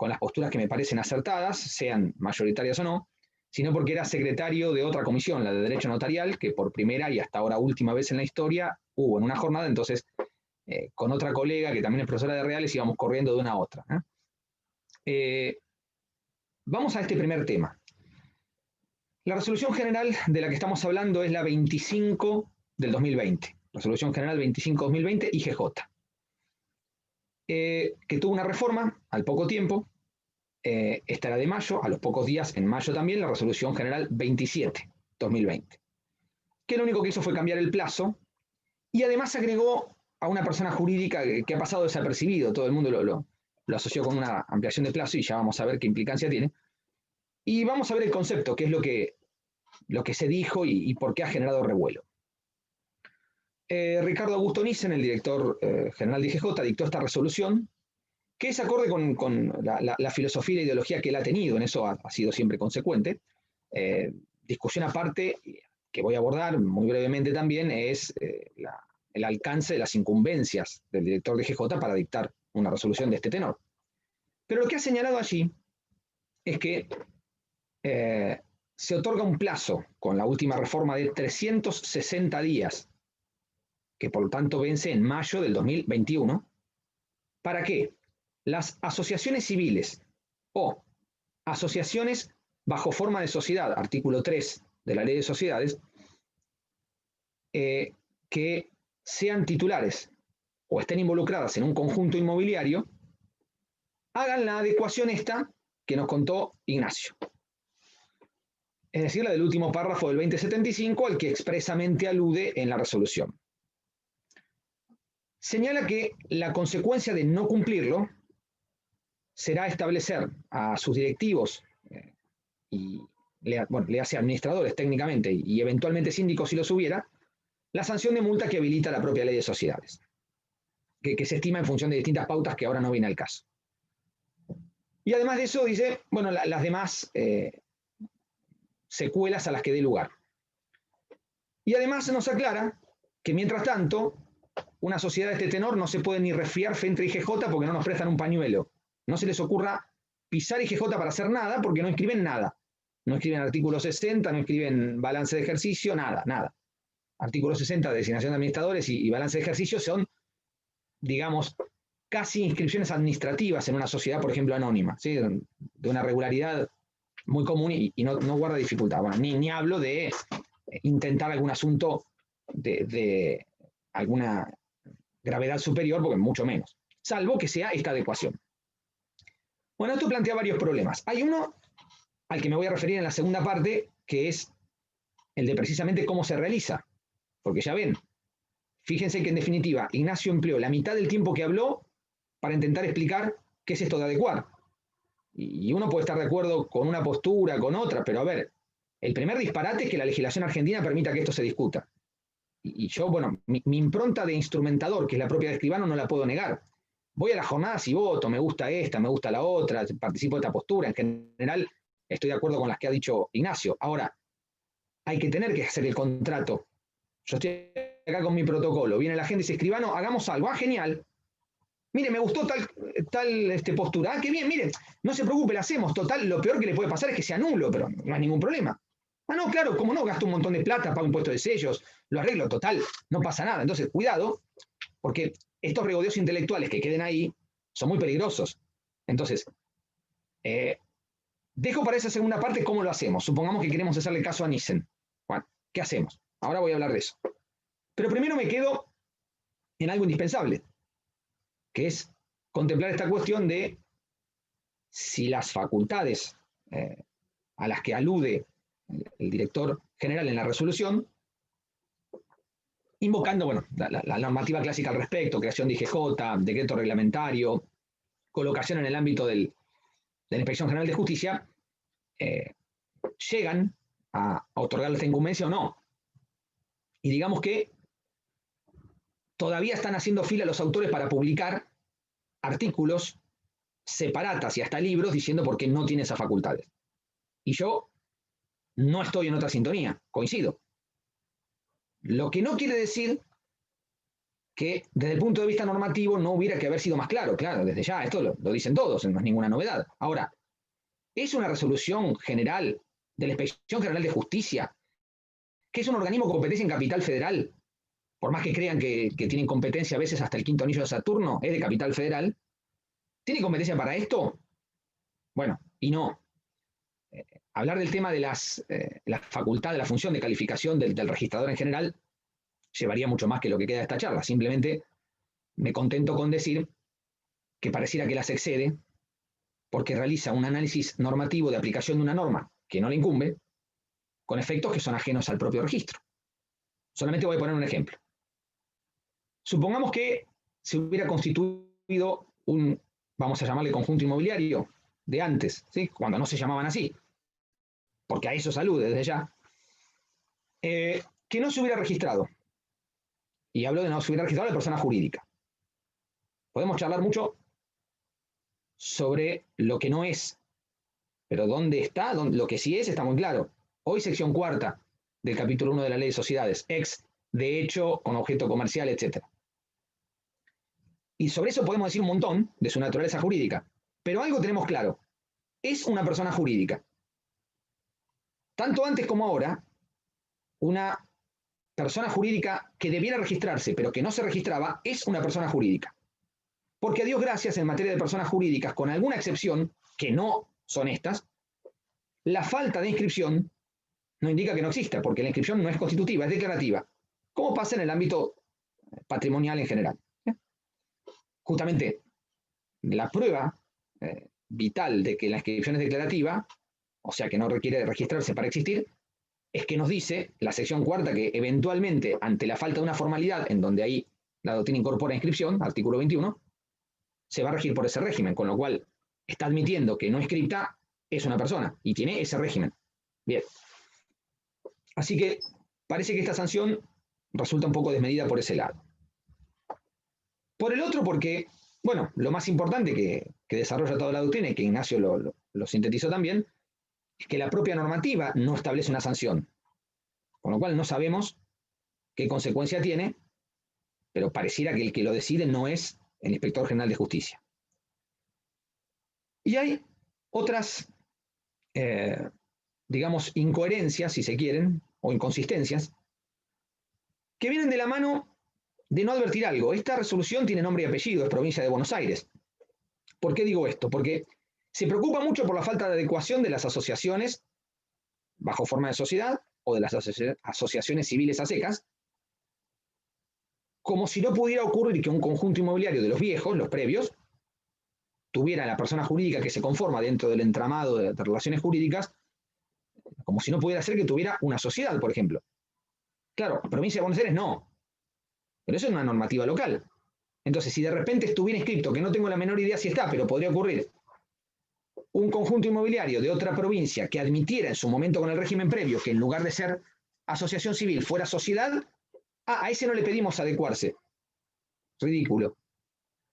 las posturas que me parecen acertadas, sean mayoritarias o no, sino porque era secretario de otra comisión, la de Derecho Notarial, que por primera y hasta ahora última vez en la historia hubo en una jornada. Entonces con otra colega que también es profesora de reales íbamos corriendo de una a otra. Vamos a este primer tema. La resolución general de la que estamos hablando es la 25 del 2020, resolución general 25-2020 IGJ, que tuvo una reforma al poco tiempo. Esta era de mayo, a los pocos días, en mayo también, la resolución general 27-2020, que lo único que hizo fue cambiar el plazo y además agregó a una persona jurídica que ha pasado desapercibido. Todo el mundo lo asoció con una ampliación de plazo y ya vamos a ver qué implicancia tiene. Y vamos a ver el concepto, qué es lo que se dijo y por qué ha generado revuelo. Ricardo Augusto Nissen, el director general de IGJ, dictó esta resolución, que es acorde con la filosofía e ideología que él ha tenido, en eso ha sido siempre consecuente. Discusión aparte, que voy a abordar muy brevemente también, es el alcance de las incumbencias del director de IGJ para dictar una resolución de este tenor. Pero lo que ha señalado allí es que se otorga un plazo con la última reforma de 360 días, que por lo tanto vence en mayo del 2021, para que las asociaciones civiles o asociaciones bajo forma de sociedad, artículo 3 de la Ley de Sociedades, que sean titulares o estén involucradas en un conjunto inmobiliario, hagan la adecuación esta que nos contó Ignacio. Es decir, la del último párrafo del 2075, al que expresamente alude en la resolución. Señala que la consecuencia de no cumplirlo será establecer a sus directivos y le hace administradores técnicamente y eventualmente síndicos si los hubiera, la sanción de multa que habilita la propia Ley de Sociedades, que se estima en función de distintas pautas que ahora no viene al caso. Y además de eso dice, bueno, las demás secuelas a las que dé lugar. Y además nos aclara que mientras tanto, una sociedad de este tenor no se puede ni resfriar frente a IGJ porque no nos prestan un pañuelo. No se les ocurra pisar IGJ para hacer nada porque no escriben nada. No escriben artículo 60, no escriben balance de ejercicio, nada, nada. Artículo 60 de designación de administradores y balance de ejercicio son, digamos, casi inscripciones administrativas en una sociedad, por ejemplo, anónima, ¿sí? De una regularidad muy común y no guarda dificultad. Bueno, ni hablo de intentar algún asunto de alguna gravedad superior, porque mucho menos, salvo que sea esta adecuación. Bueno, esto plantea varios problemas. Hay uno al que me voy a referir en la segunda parte, que es el de precisamente cómo se realiza. Porque ya ven, fíjense que en definitiva Ignacio empleó la mitad del tiempo que habló para intentar explicar qué es esto de adecuar. Y uno puede estar de acuerdo con una postura, con otra, pero a ver, el primer disparate es que la legislación argentina permita que esto se discuta. Y yo, bueno, mi impronta de instrumentador, que es la propia de escribano, no la puedo negar. Voy a las jornadas y voto, me gusta esta, me gusta la otra, participo de esta postura. En general, estoy de acuerdo con las que ha dicho Ignacio. Ahora, hay que tener que hacer el contrato. Yo estoy acá con mi protocolo. Viene la gente y dice, escribano, hagamos algo. Ah, genial. Mire, me gustó tal postura. Ah, qué bien, miren, no se preocupe, la hacemos. Total, lo peor que le puede pasar es que sea nulo, pero no hay ningún problema. Ah, no, claro, como no, gasto un montón de plata, pago impuestos de sellos, lo arreglo, total, no pasa nada. Entonces, cuidado, porque estos regodeos intelectuales que queden ahí son muy peligrosos. Entonces, dejo para esa segunda parte cómo lo hacemos. Supongamos que queremos hacerle caso a Nissen. Bueno, ¿qué hacemos? Ahora voy a hablar de eso. Pero primero me quedo en algo indispensable, que es contemplar esta cuestión de si las facultades a las que alude el director general en la resolución, invocando bueno, la normativa clásica al respecto, creación de IGJ, decreto reglamentario, colocación en el ámbito de la Inspección General de Justicia, llegan a otorgar esta incumbencia o no. Y digamos que todavía están haciendo fila los autores para publicar artículos, separatas y hasta libros diciendo por qué no tiene esas facultades. Y yo no estoy en otra sintonía, coincido. Lo que no quiere decir que desde el punto de vista normativo no hubiera que haber sido más claro. Claro, desde ya, esto lo dicen todos, no es ninguna novedad. Ahora, es una resolución general de la Inspección General de Justicia, que es un organismo con competencia en capital federal, por más que crean que tienen competencia a veces hasta el quinto anillo de Saturno, es de capital federal. ¿Tiene competencia para esto? Bueno, y no. Hablar del tema de la facultad, de la función de calificación del registrador en general, llevaría mucho más que lo que queda de esta charla. Simplemente me contento con decir que pareciera que las excede porque realiza un análisis normativo de aplicación de una norma que no le incumbe, con efectos que son ajenos al propio registro. Solamente voy a poner un ejemplo. Supongamos que se hubiera constituido un, vamos a llamarle conjunto inmobiliario de antes, ¿sí? Cuando no se llamaban así. porque a eso se alude desde ya, que no se hubiera registrado. Y hablo de no se hubiera registrado la persona jurídica. Podemos charlar mucho sobre lo que no es, pero dónde está, lo que sí es, está muy claro. Hoy, sección cuarta del capítulo 1 de la Ley de Sociedades, de hecho, con objeto comercial, etc. Y sobre eso podemos decir un montón de su naturaleza jurídica, pero algo tenemos claro, es una persona jurídica. Tanto antes como ahora, una persona jurídica que debiera registrarse, pero que no se registraba, es una persona jurídica. Porque a Dios gracias, en materia de personas jurídicas, con alguna excepción, que no son estas, la falta de inscripción no indica que no exista, porque la inscripción no es constitutiva, es declarativa, como pasa en el ámbito patrimonial en general. Justamente la prueba vital de que la inscripción es declarativa, o sea que no requiere registrarse para existir, es que nos dice la sección cuarta que eventualmente, ante la falta de una formalidad, en donde ahí la doctrina incorpora inscripción, artículo 21, se va a regir por ese régimen, con lo cual está admitiendo que no inscripta es una persona y tiene ese régimen. Bien. Así que parece que esta sanción resulta un poco desmedida por ese lado. Por el otro, porque, bueno, lo más importante que desarrolla toda la doctrina y que Ignacio lo sintetizó también, es que la propia normativa no establece una sanción, con lo cual no sabemos qué consecuencia tiene, pero pareciera que el que lo decide no es el Inspector General de Justicia. Y hay otras, digamos, incoherencias, si se quieren, o inconsistencias, que vienen de la mano de no advertir algo. Esta resolución tiene nombre y apellido, es provincia de Buenos Aires. ¿Por qué digo esto? Porque se preocupa mucho por la falta de adecuación de las asociaciones bajo forma de sociedad o de las asociaciones civiles a secas, como si no pudiera ocurrir que un conjunto inmobiliario de los viejos, los previos, tuviera la persona jurídica que se conforma dentro del entramado de relaciones jurídicas, como si no pudiera ser que tuviera una sociedad, por ejemplo. Claro, provincia de Buenos Aires no, pero eso es una normativa local. Entonces, si de repente estuviera inscrito, que no tengo la menor idea si está, pero podría ocurrir, un conjunto inmobiliario de otra provincia que admitiera en su momento con el régimen previo que en lugar de ser asociación civil fuera sociedad, a ese no le pedimos adecuarse. Ridículo.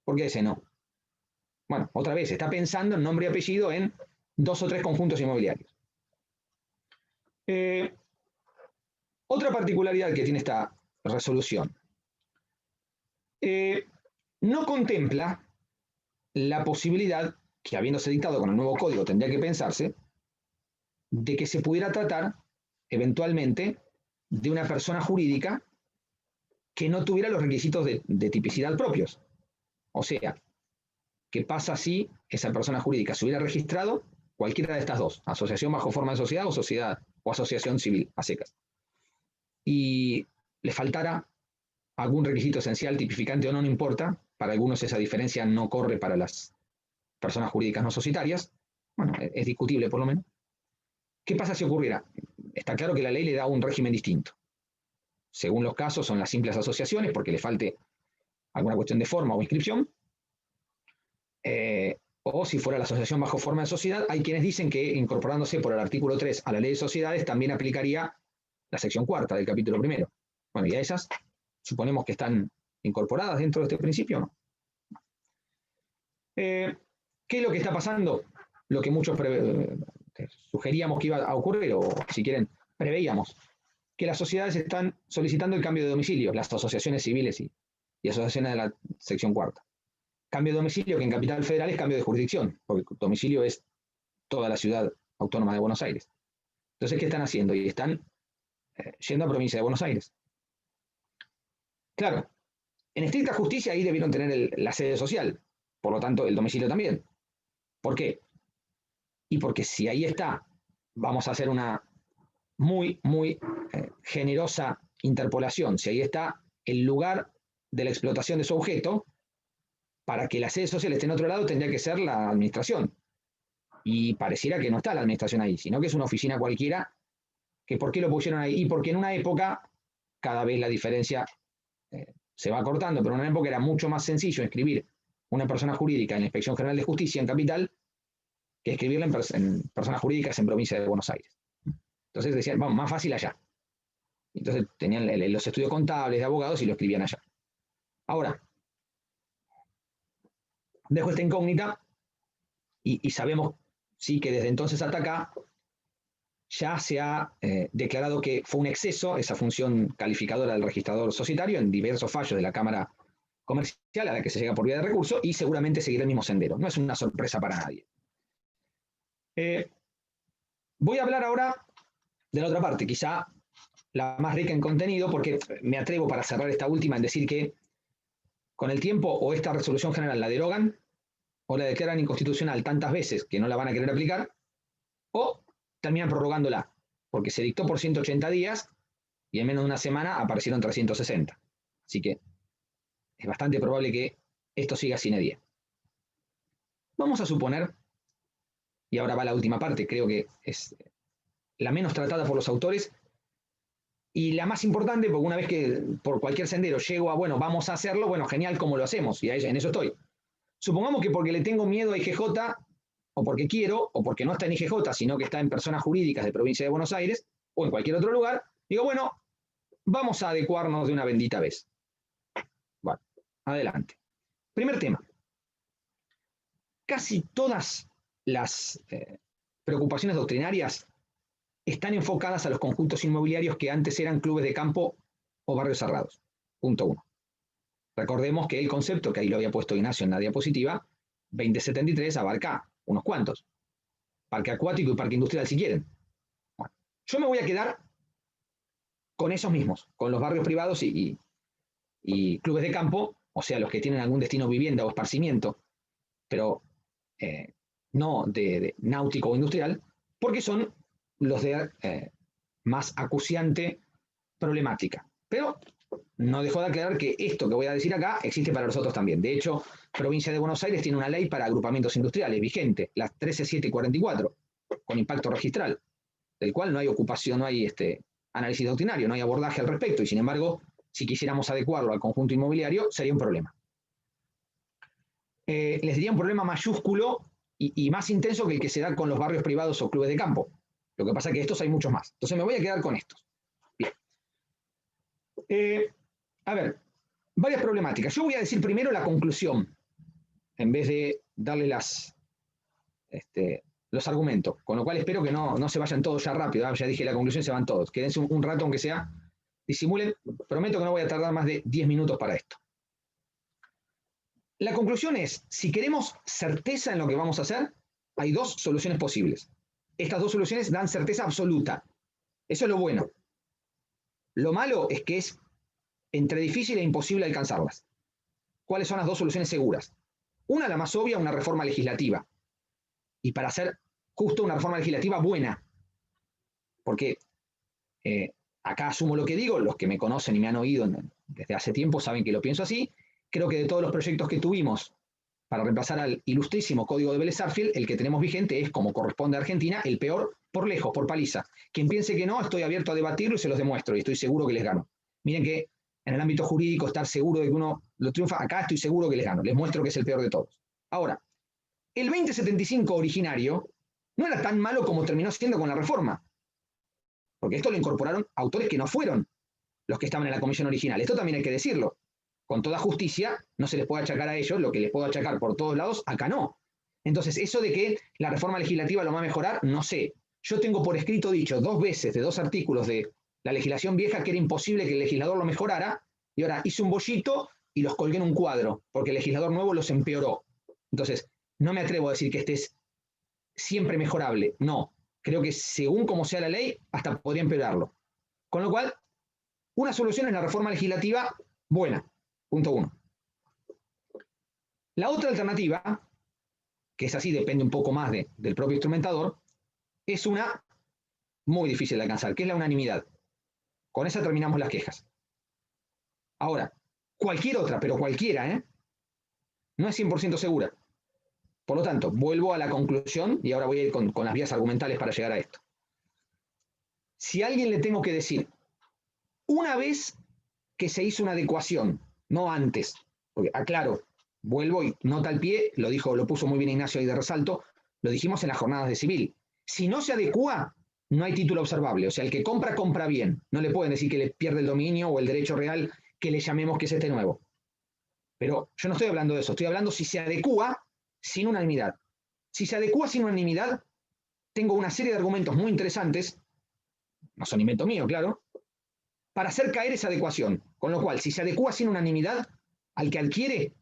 ¿Por qué ese no? Bueno, otra vez, está pensando en nombre y apellido en 2 o 3 conjuntos inmobiliarios. Otra particularidad que tiene esta resolución. No contempla la posibilidad, que habiéndose dictado con el nuevo código tendría que pensarse, de que se pudiera tratar eventualmente de una persona jurídica que no tuviera los requisitos de tipicidad propios. O sea, ¿qué pasa si esa persona jurídica se hubiera registrado cualquiera de estas dos? Asociación bajo forma de sociedad o sociedad o asociación civil a secas. Y le faltara algún requisito esencial, tipificante o no, no importa. Para algunos esa diferencia no corre para las personas jurídicas no societarias. Bueno, es discutible por lo menos. ¿Qué pasa si ocurriera? Está claro que la ley le da un régimen distinto. Según los casos, son las simples asociaciones, porque le falte alguna cuestión de forma o inscripción. O si fuera la asociación bajo forma de sociedad, hay quienes dicen que incorporándose por el artículo 3 a la ley de sociedades también aplicaría la sección cuarta del capítulo primero. Bueno, y a esas suponemos que están incorporadas dentro de este principio, ¿no? ¿Qué es lo que está pasando? Lo que muchos sugeríamos que iba a ocurrir, o si quieren, preveíamos, que las sociedades están solicitando el cambio de domicilio, las asociaciones civiles y asociaciones de la sección cuarta. Cambio de domicilio que en Capital Federal es cambio de jurisdicción, porque el domicilio es toda la ciudad autónoma de Buenos Aires. Entonces, ¿qué están haciendo? Y están yendo a provincia de Buenos Aires. Claro, en estricta justicia ahí debieron tener la sede social, por lo tanto el domicilio también. ¿Por qué? Y porque si ahí está, vamos a hacer una muy generosa interpolación, si ahí está el lugar de la explotación de su objeto, para que la sede social esté en otro lado tendría que ser la administración. Y pareciera que no está la administración ahí, sino que es una oficina cualquiera, que ¿por qué lo pusieron ahí? Y porque en una época, cada vez la diferencia se va cortando, pero en una época era mucho más sencillo inscribir una persona jurídica en la Inspección General de Justicia en Capital que escribirla en personas jurídicas en provincia de Buenos Aires. Entonces decían, vamos, más fácil allá. Entonces tenían los estudios contables de abogados y lo escribían allá. Ahora, dejo esta incógnita y sabemos, sí, que desde entonces hasta acá ya se ha declarado que fue un exceso esa función calificadora del registrador societario en diversos fallos de la Cámara Comercial a la que se llega por vía de recurso y seguramente seguirá el mismo sendero. No es una sorpresa para nadie. Voy a hablar ahora de la otra parte, quizá la más rica en contenido, porque me atrevo para cerrar esta última en decir que con el tiempo o esta resolución general la derogan o la declaran inconstitucional tantas veces que no la van a querer aplicar, o terminan prorrogándola, porque se dictó por 180 días y en menos de una semana aparecieron 360. Así que es bastante probable que esto siga sin edie. Vamos a suponer, y ahora va la última parte, creo que es la menos tratada por los autores y la más importante, porque una vez que por cualquier sendero llego a, bueno, vamos a hacerlo, bueno, genial, ¿cómo lo hacemos? Y en eso estoy. Supongamos que porque le tengo miedo a IGJ, o porque quiero, o porque no está en IGJ, sino que está en personas jurídicas de provincia de Buenos Aires, o en cualquier otro lugar, digo, bueno, vamos a adecuarnos de una bendita vez. Bueno, adelante. Primer tema. Casi todas las preocupaciones doctrinarias están enfocadas a los conjuntos inmobiliarios que antes eran clubes de campo o barrios cerrados. Punto 1. Recordemos que el concepto, que ahí lo había puesto Ignacio en la diapositiva, 2073 abarca unos cuantos. Parque acuático y parque industrial si quieren. Bueno, yo me voy a quedar con esos mismos, con los barrios privados y clubes de campo, o sea, los que tienen algún destino vivienda o esparcimiento, pero no de náutico o industrial, porque son los de más acuciante problemática. Pero no dejo de aclarar que esto que voy a decir acá existe para nosotros también. De hecho, Provincia de Buenos Aires tiene una ley para agrupamientos industriales vigente, la 13744, con impacto registral, del cual no hay ocupación, no hay análisis doctrinario, no hay abordaje al respecto, y sin embargo, si quisiéramos adecuarlo al conjunto inmobiliario, sería un problema. Les diría un problema mayúsculo y más intenso que el que se da con los barrios privados o clubes de campo. Lo que pasa es que estos hay muchos más. Entonces me voy a quedar con estos. Bien. A ver, varias problemáticas. Yo voy a decir primero la conclusión, en vez de darle los argumentos, con lo cual espero que no se vayan todos ya rápido. Ya dije la conclusión, se van todos. Quédense un rato, aunque sea, disimulen. Prometo que no voy a tardar más de 10 minutos para esto. La conclusión es, si queremos certeza en lo que vamos a hacer, hay dos soluciones posibles. Estas dos soluciones dan certeza absoluta. Eso es lo bueno. Lo malo es que es entre difícil e imposible alcanzarlas. ¿Cuáles son las dos soluciones seguras? Una, la más obvia, una reforma legislativa. Y para hacer justo una reforma legislativa buena. Porque acá asumo lo que digo, los que me conocen y me han oído desde hace tiempo saben que lo pienso así. Creo que de todos los proyectos que tuvimos para reemplazar al ilustrísimo Código de Vélez-Sarsfield, el que tenemos vigente es, como corresponde a Argentina, el peor por lejos, por paliza. Quien piense que no, estoy abierto a debatirlo y se los demuestro, y estoy seguro que les gano. Miren que en el ámbito jurídico estar seguro de que uno lo triunfa, acá estoy seguro que les gano, les muestro que es el peor de todos. Ahora, el 2075 originario no era tan malo como terminó siendo con la reforma, porque esto lo incorporaron autores que no fueron los que estaban en la comisión original. Esto también hay que decirlo. Con toda justicia, no se les puede achacar a ellos lo que les puedo achacar por todos lados, acá no. Entonces, eso de que la reforma legislativa lo va a mejorar, no sé. Yo tengo por escrito dicho 2 veces de 2 artículos de la legislación vieja que era imposible que el legislador lo mejorara, y ahora hice un bollito y los colgué en un cuadro, porque el legislador nuevo los empeoró. Entonces, no me atrevo a decir que este es siempre mejorable. No. Creo que según como sea la ley, hasta podría empeorarlo. Con lo cual, una solución es la reforma legislativa buena. Punto 1. La otra alternativa, que es así, depende un poco más del propio instrumentador, es una muy difícil de alcanzar, que es la unanimidad. Con esa terminamos las quejas. Ahora, cualquier otra, pero cualquiera, no es 100% segura. Por lo tanto, vuelvo a la conclusión y ahora voy a ir con las vías argumentales para llegar a esto. Si a alguien le tengo que decir, una vez que se hizo una adecuación, no antes, porque aclaro, vuelvo y nota al pie, lo puso muy bien Ignacio ahí de resalto, lo dijimos en las jornadas de civil. Si no se adecua, no hay título observable. O sea, el que compra, compra bien. No le pueden decir que le pierde el dominio o el derecho real que le llamemos que es este nuevo. Pero yo no estoy hablando de eso. Estoy hablando si se adecúa sin unanimidad. Si se adecúa sin unanimidad, tengo una serie de argumentos muy interesantes, no son invento mío, claro, para hacer caer esa adecuación. Con lo cual, si se adecúa sin unanimidad, al que adquiere,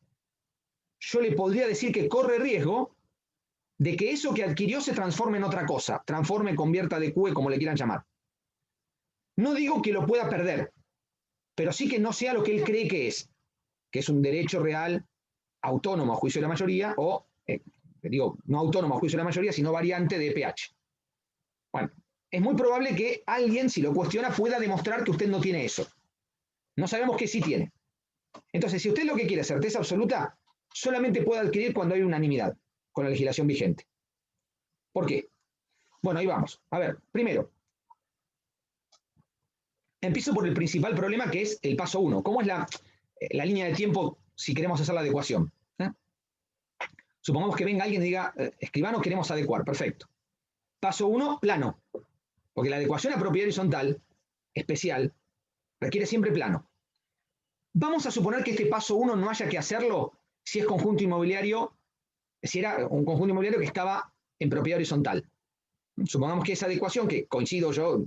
yo le podría decir que corre riesgo de que eso que adquirió se transforme en otra cosa, transforme, convierta, adecúe, como le quieran llamar. No digo que lo pueda perder, pero sí que no sea lo que él cree que es un derecho real autónomo a juicio de la mayoría, o, digo, no autónomo a juicio de la mayoría, sino variante de PH. Bueno, es muy probable que alguien, si lo cuestiona, pueda demostrar que usted no tiene eso. No sabemos que sí tiene. Entonces, si usted lo que quiere es certeza absoluta, solamente puede adquirir cuando hay unanimidad con la legislación vigente. ¿Por qué? Bueno, ahí vamos. A ver, primero, empiezo por el principal problema, que es el paso 1. ¿Cómo es la línea de tiempo si queremos hacer la adecuación? Supongamos que venga alguien y diga, escribano, queremos adecuar. Perfecto. Paso 1, plano. Porque la adecuación a propiedad horizontal, especial, requiere siempre plano. Vamos a suponer que este paso 1 no haya que hacerlo si es conjunto inmobiliario, si era un conjunto inmobiliario que estaba en propiedad horizontal. Supongamos que esa adecuación, que coincido yo,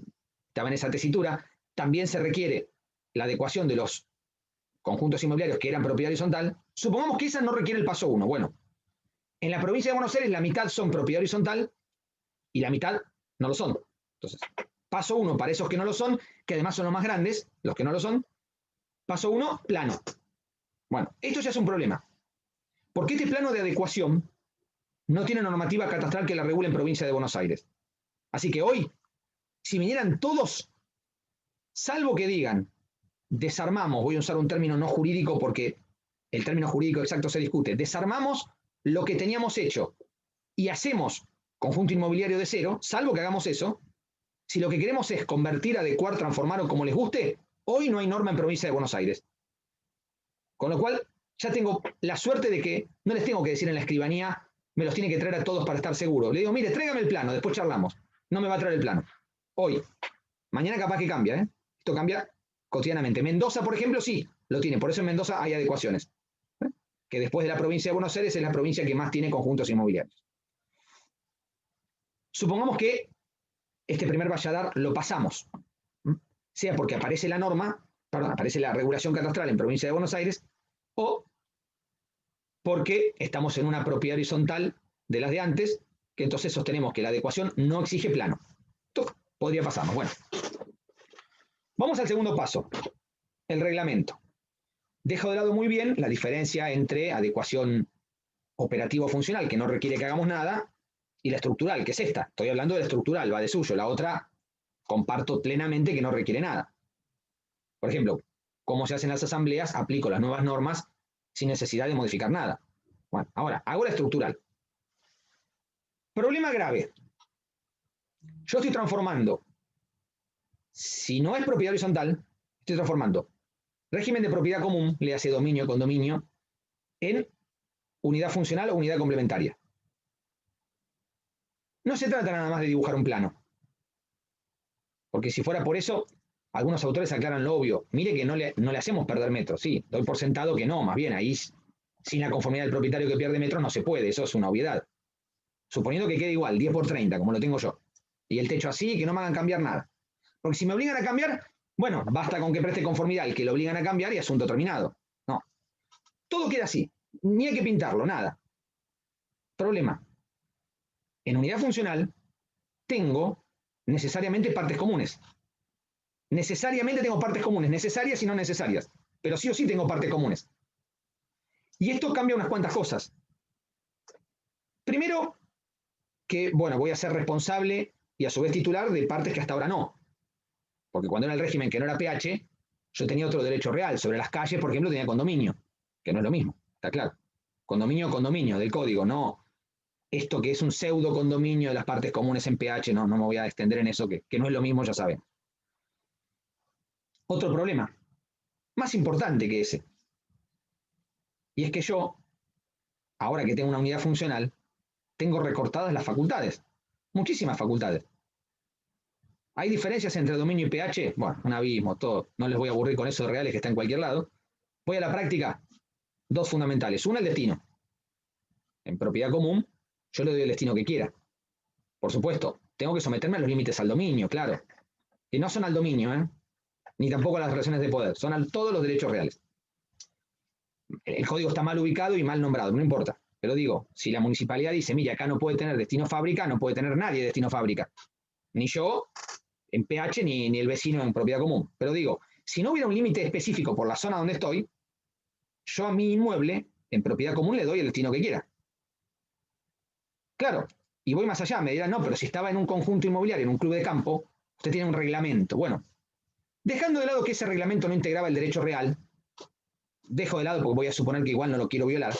estaba en esa tesitura, también se requiere la adecuación de los conjuntos inmobiliarios que eran propiedad horizontal. Supongamos que esa no requiere el paso 1. Bueno, en la provincia de Buenos Aires la mitad son propiedad horizontal y la mitad no lo son. Entonces, paso 1 para esos que no lo son, que además son los más grandes, los que no lo son. Paso 1, plano. Bueno, esto ya es un problema. Porque este plano de adecuación no tiene normativa catastral que la regule en provincia de Buenos Aires. Así que hoy, si vinieran todos, salvo que digan, desarmamos, voy a usar un término no jurídico porque el término jurídico exacto se discute, desarmamos lo que teníamos hecho y hacemos conjunto inmobiliario de cero, salvo que hagamos eso, si lo que queremos es convertir, adecuar, transformar o como les guste, hoy no hay norma en provincia de Buenos Aires. Con lo cual, ya tengo la suerte de que no les tengo que decir en la escribanía, me los tiene que traer a todos para estar seguro. Le digo, mire, tráigame el plano, después charlamos. No me va a traer el plano. Hoy. Mañana capaz que cambia, ¿eh? Esto cambia cotidianamente. Mendoza, por ejemplo, sí, lo tiene. Por eso en Mendoza hay adecuaciones. Que después de la provincia de Buenos Aires es la provincia que más tiene conjuntos inmobiliarios. Supongamos que este primer valladar lo pasamos. Sea porque aparece la norma, perdón, aparece la regulación catastral en provincia de Buenos Aires, o porque estamos en una propiedad horizontal de las de antes, que entonces sostenemos que la adecuación no exige plano. Esto podría pasarnos. Bueno, vamos al segundo paso, el reglamento. Dejo de lado muy bien la diferencia entre adecuación operativo-funcional, que no requiere que hagamos nada, y la estructural, que es esta. Estoy hablando de la estructural, va de suyo. La otra comparto plenamente que no requiere nada. Por ejemplo, cómo se hacen las asambleas, aplico las nuevas normas sin necesidad de modificar nada. Bueno, ahora, hago la estructural. Problema grave. Yo estoy transformando, si no es propiedad horizontal, estoy transformando régimen de propiedad común, le hace dominio, condominio, en unidad funcional o unidad complementaria. No se trata nada más de dibujar un plano. Porque si fuera por eso, algunos autores aclaran lo obvio. Mire que no le hacemos perder metros. Sí, doy por sentado que no, más bien ahí, sin la conformidad del propietario que pierde metros, no se puede. Eso es una obviedad. Suponiendo que quede igual, 10 por 30, como lo tengo yo. Y el techo así, que no me hagan cambiar nada. Porque si me obligan a cambiar, bueno, basta con que preste conformidad al que lo obligan a cambiar y asunto terminado. No. Todo queda así. Ni hay que pintarlo, nada. Problema. En unidad funcional tengo necesariamente partes comunes. Necesariamente tengo partes comunes, necesarias y no necesarias. Pero sí o sí tengo partes comunes. Y esto cambia unas cuantas cosas. Primero, que, bueno, voy a ser responsable y a su vez titular de partes que hasta ahora no. Porque cuando era el régimen que no era PH, yo tenía otro derecho real. Sobre las calles, por ejemplo, tenía condominio, que no es lo mismo, está claro. Condominio, condominio del código, no esto que es un pseudo condominio de las partes comunes en PH, no me voy a extender en eso, que no es lo mismo, ya saben. Otro problema, más importante que ese, y es que yo, ahora que tengo una unidad funcional, tengo recortadas las facultades, muchísimas facultades. ¿Hay diferencias entre dominio y pH? Bueno, un abismo, todo. No les voy a aburrir con eso de reales que está en cualquier lado. Voy a la práctica. Dos fundamentales. Una, el destino. En propiedad común, yo le doy el destino que quiera. Por supuesto, tengo que someterme a los límites al dominio, claro. Que no son al dominio, ¿eh? Ni tampoco a las relaciones de poder. Son a todos los derechos reales. El código está mal ubicado y mal nombrado, no importa. Pero digo, si la municipalidad dice, mira, acá no puede tener destino fábrica, no puede tener nadie destino fábrica. Ni yo en pH, ni el vecino en propiedad común. Pero digo, si no hubiera un límite específico por la zona donde estoy, yo a mi inmueble, en propiedad común, le doy el destino que quiera. Claro, y voy más allá, me dirán, no, pero si estaba en un conjunto inmobiliario, en un club de campo, usted tiene un reglamento. Bueno, dejando de lado que ese reglamento no integraba el derecho real, dejo de lado porque voy a suponer que igual no lo quiero violar.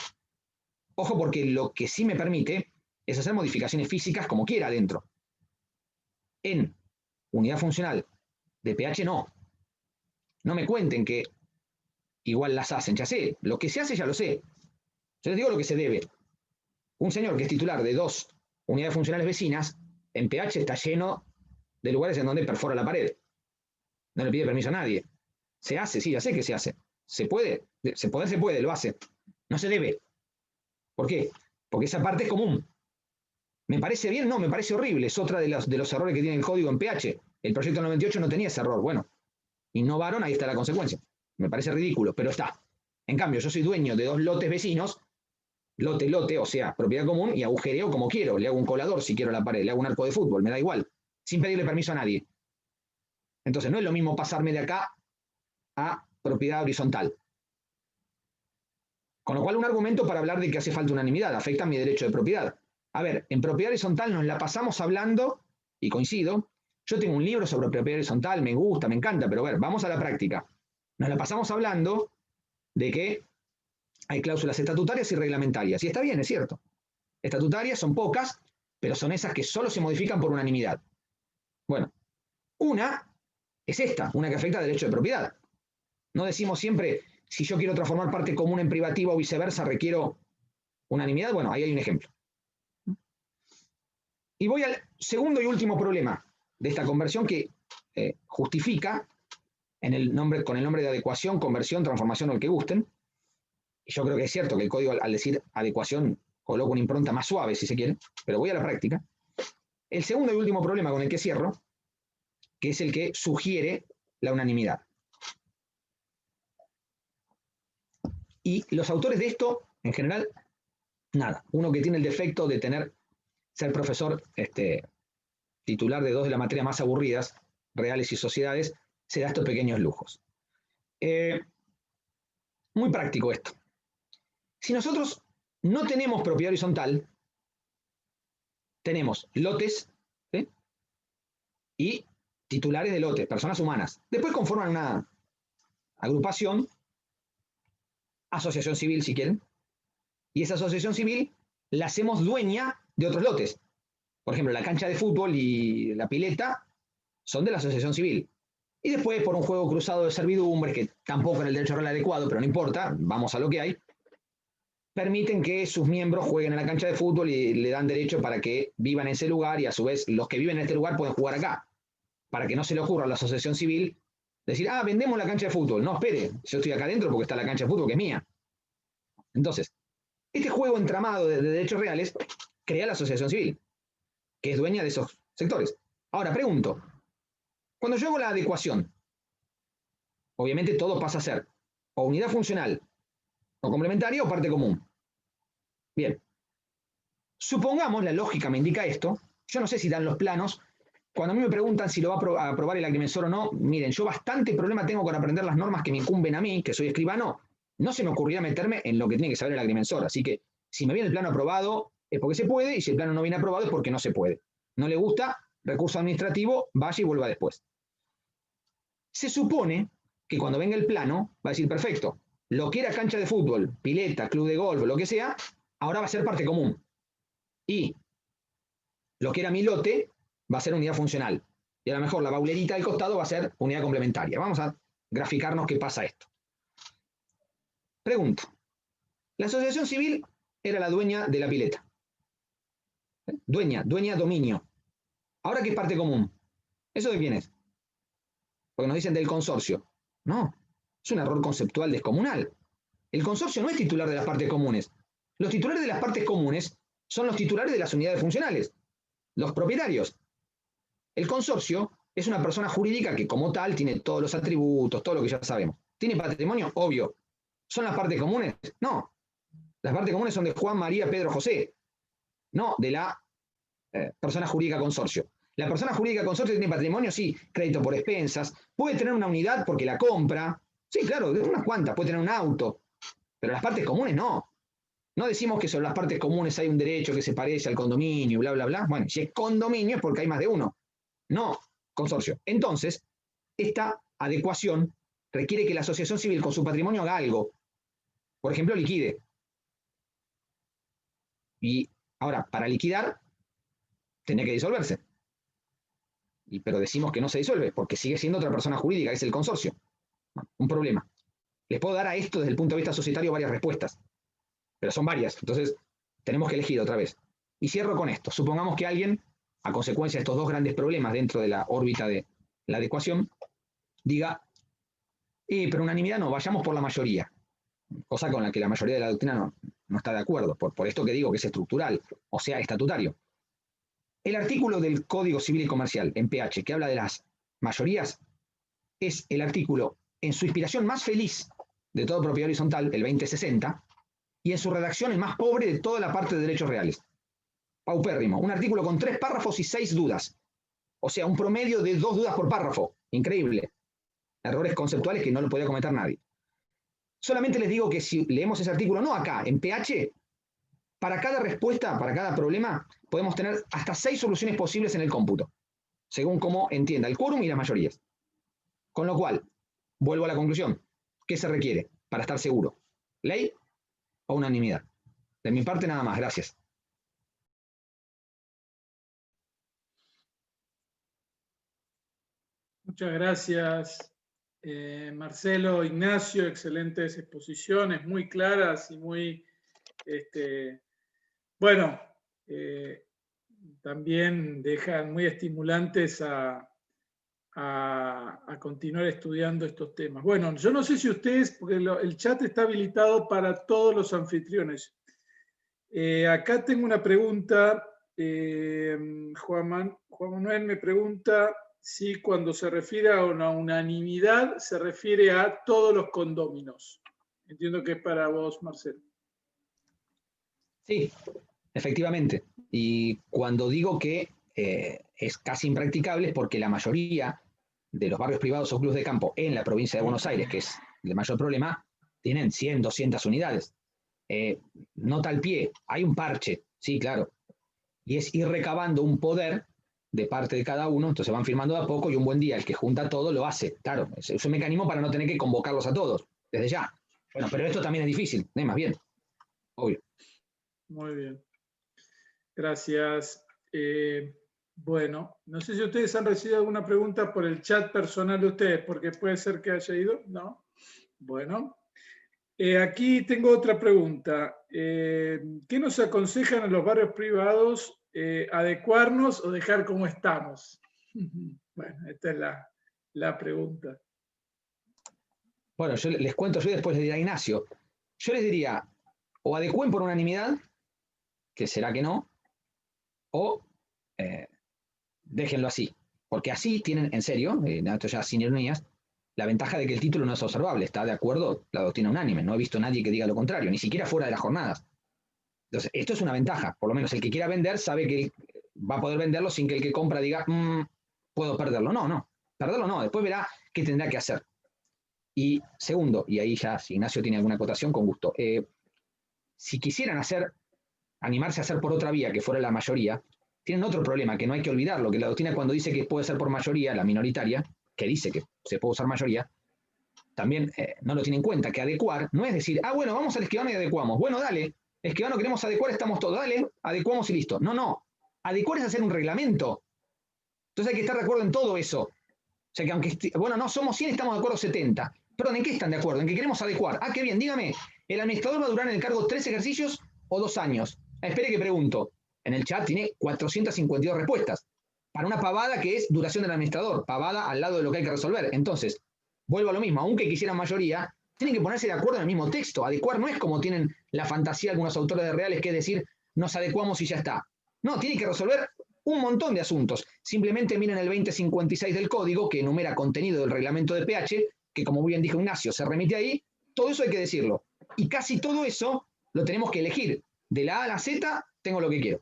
Ojo, porque lo que sí me permite es hacer modificaciones físicas como quiera adentro. En unidad funcional de pH no. No me cuenten que igual las hacen, ya sé. Lo que se hace ya lo sé. Yo les digo lo que se debe. Un señor que es titular de 2 unidades funcionales vecinas, en pH está lleno de lugares en donde perfora la pared. No le pide permiso a nadie. Se hace, sí, ya sé que se hace. Se puede, se puede, lo hace. No se debe. ¿Por qué? Porque esa parte es común. ¿Me parece bien? No, me parece horrible. Es otra de los errores que tiene el código en pH. El proyecto 98 no tenía ese error. Bueno, innovaron, ahí está la consecuencia. Me parece ridículo, pero está. En cambio, yo soy dueño de 2 lotes vecinos, lote, o sea, propiedad común, y agujereo como quiero. Le hago un colador si quiero a la pared, le hago un arco de fútbol, me da igual, sin pedirle permiso a nadie. Entonces, no es lo mismo pasarme de acá a propiedad horizontal. Con lo cual, un argumento para hablar de que hace falta unanimidad, afecta mi derecho de propiedad. A ver, en propiedad horizontal nos la pasamos hablando, y coincido, yo tengo un libro sobre propiedad horizontal, me gusta, me encanta, pero a ver, vamos a la práctica. Nos la pasamos hablando de que hay cláusulas estatutarias y reglamentarias, y está bien, es cierto. Estatutarias son pocas, pero son esas que solo se modifican por unanimidad. Bueno, una es esta, una que afecta al derecho de propiedad. No decimos siempre, si yo quiero transformar parte común en privativa o viceversa, requiero unanimidad. Bueno, ahí hay un ejemplo. Y voy al segundo y último problema de esta conversión que justifica con el nombre de adecuación, conversión, transformación o el que gusten. Y yo creo que es cierto que el código al decir adecuación coloca una impronta más suave, si se quiere, pero voy a la práctica. El segundo y último problema con el que cierro, que es el que sugiere la unanimidad. Y los autores de esto, en general, nada. Uno que tiene el defecto de ser profesor titular de 2 de las materias más aburridas, reales y sociedades, se da estos pequeños lujos. Muy práctico esto. Si nosotros no tenemos propiedad horizontal, tenemos lotes, ¿sí?, y titulares de lotes, personas humanas. Después conforman una agrupación, asociación civil si quieren, y esa asociación civil la hacemos dueña de otros lotes. Por ejemplo, la cancha de fútbol y la pileta son de la asociación civil. Y después, por un juego cruzado de servidumbres, que tampoco en el derecho real adecuado, pero no importa, vamos a lo que hay, permiten que sus miembros jueguen en la cancha de fútbol y le dan derecho para que vivan en ese lugar, y a su vez los que viven en este lugar pueden jugar acá, para que no se le ocurra a la asociación civil decir, vendemos la cancha de fútbol. No, espere, yo estoy acá adentro porque está la cancha de fútbol que es mía. Entonces, este juego entramado de derechos reales crea la asociación civil, que es dueña de esos sectores. Ahora, pregunto, cuando yo hago la adecuación, obviamente todo pasa a ser o unidad funcional, o complementaria, o parte común. Bien. Supongamos, la lógica me indica esto, yo no sé si dan los planos, cuando a mí me preguntan si lo va a aprobar el agrimensor o no, miren, yo bastante problema tengo con aprender las normas que me incumben a mí, que soy escribano, no se me ocurría meterme en lo que tiene que saber el agrimensor, así que si me viene el plano aprobado es porque se puede, y si el plano no viene aprobado es porque no se puede. No le gusta, recurso administrativo, vaya y vuelva después. Se supone que cuando venga el plano va a decir, perfecto, lo que era cancha de fútbol, pileta, club de golf, lo que sea, ahora va a ser parte común. Y lo que era mi lote va a ser unidad funcional. Y a lo mejor la baulerita del costado va a ser unidad complementaria. Vamos a graficarnos qué pasa esto. Pregunto. La asociación civil era la dueña de la pileta. Dueña, dominio. Ahora, ¿qué es parte común? ¿Eso de quién es? Porque nos dicen del consorcio. No, es un error conceptual descomunal. El consorcio no es titular de las partes comunes. Los titulares de las partes comunes son los titulares de las unidades funcionales, los propietarios. El consorcio es una persona jurídica que como tal tiene todos los atributos, todo lo que ya sabemos. ¿Tiene patrimonio? Obvio. ¿Son las partes comunes? No. Las partes comunes son de Juan, María, Pedro, José. No de la persona jurídica consorcio. La persona jurídica consorcio tiene patrimonio, sí, crédito por expensas, puede tener una unidad porque la compra, sí, claro, de unas cuantas, puede tener un auto, pero las partes comunes no. No decimos que sobre las partes comunes hay un derecho que se parece al condominio, bla, bla, bla. Bueno, si es condominio es porque hay más de uno. No, consorcio. Entonces, esta adecuación requiere que la asociación civil con su patrimonio haga algo. Por ejemplo, liquide. Y ahora, para liquidar, tenía que disolverse. Pero decimos que no se disuelve, porque sigue siendo otra persona jurídica, que es el consorcio. Un problema. Les puedo dar a esto desde el punto de vista societario varias respuestas, pero son varias, entonces tenemos que elegir otra vez. Y cierro con esto. Supongamos que alguien, a consecuencia de estos dos grandes problemas dentro de la órbita de la adecuación, diga, pero unanimidad no, vayamos por la mayoría. Cosa con la que la mayoría de la doctrina no está de acuerdo, por esto que digo que es estructural, o sea, estatutario. El artículo del Código Civil y Comercial, en PH, que habla de las mayorías, es el artículo en su inspiración más feliz de todo propiedad horizontal, el 2060, y en su redacción el más pobre de toda la parte de derechos reales. Paupérrimo, un artículo con 3 párrafos y 6 dudas. O sea, un promedio de 2 dudas por párrafo. Increíble. Errores conceptuales que no lo podía cometer nadie. Solamente les digo que si leemos ese artículo, no acá, en PH, para cada respuesta, para cada problema, podemos tener hasta 6 soluciones posibles en el cómputo, según cómo entienda el quórum y las mayorías. Con lo cual, vuelvo a la conclusión. ¿Qué se requiere para estar seguro? ¿Ley o unanimidad? De mi parte, nada más. Gracias. Muchas gracias, Marcelo, Ignacio. Excelentes exposiciones, muy claras y muy... bueno, también dejan muy estimulantes a continuar estudiando estos temas. Bueno, yo no sé si ustedes, porque el chat está habilitado para todos los anfitriones. Acá tengo una pregunta. Juan Manuel me pregunta si cuando se refiere a una unanimidad se refiere a todos los condóminos. Entiendo que es para vos, Marcelo. Sí, efectivamente. Y cuando digo que es casi impracticable es porque la mayoría de los barrios privados o clubes de campo en la provincia de Buenos Aires, que es el mayor problema, tienen 100, 200 unidades. Nota al pie, hay un parche, sí, claro. Y es ir recabando un poder de parte de cada uno, entonces van firmando de a poco y un buen día el que junta todo lo hace. Claro, es un mecanismo para no tener que convocarlos a todos, desde ya. Bueno, pero esto también es difícil, más bien, obvio. Muy bien. Gracias. Bueno, no sé si ustedes han recibido alguna pregunta por el chat personal de ustedes, porque puede ser que haya ido, ¿no? Bueno. Aquí tengo otra pregunta. ¿Qué nos aconsejan a los barrios privados? ¿Adecuarnos o dejar como estamos? Bueno, esta es la pregunta. Bueno, yo les cuento, yo después les diré a Ignacio. Yo les diría, o adecúen por unanimidad, que será que no, o déjenlo así. Porque así tienen, en serio, esto ya sin ironías, la ventaja de que el título no es observable, está de acuerdo la doctrina unánime, no he visto a nadie que diga lo contrario, ni siquiera fuera de las jornadas. Entonces, esto es una ventaja, por lo menos el que quiera vender sabe que va a poder venderlo sin que el que compra diga, puedo perderlo. No, perderlo no, después verá qué tendrá que hacer. Y segundo, y ahí ya si Ignacio tiene alguna acotación, con gusto, si quisieran animarse a hacer por otra vía que fuera la mayoría, tienen otro problema, que no hay que olvidarlo, que la doctrina cuando dice que puede ser por mayoría, la minoritaria, que dice que se puede usar mayoría, también no lo tiene en cuenta, que adecuar no es decir, bueno, vamos al escribano y adecuamos. Bueno, dale, escribano queremos adecuar, estamos todos, dale, adecuamos y listo. No, adecuar es hacer un reglamento. Entonces hay que estar de acuerdo en todo eso. O sea que aunque, bueno, no somos 100, estamos de acuerdo 70. Perdón, ¿en qué están de acuerdo? En que queremos adecuar. Qué bien, dígame, ¿el administrador va a durar en el cargo 3 ejercicios o 2 años? Espere que pregunto. En el chat tiene 452 respuestas. para una pavada que es duración del administrador, pavada al lado de lo que hay que resolver. Entonces, vuelvo a lo mismo, aunque quisieran mayoría, tienen que ponerse de acuerdo en el mismo texto. Adecuar no es como tienen la fantasía algunos autores de reales, que es decir, nos adecuamos y ya está. No, tiene que resolver un montón de asuntos. Simplemente miren el 2056 del código, que enumera contenido del reglamento de pH, que como bien dijo Ignacio, se remite ahí. Todo eso hay que decirlo. Y casi todo eso lo tenemos que elegir. De la A a la Z, tengo lo que quiero.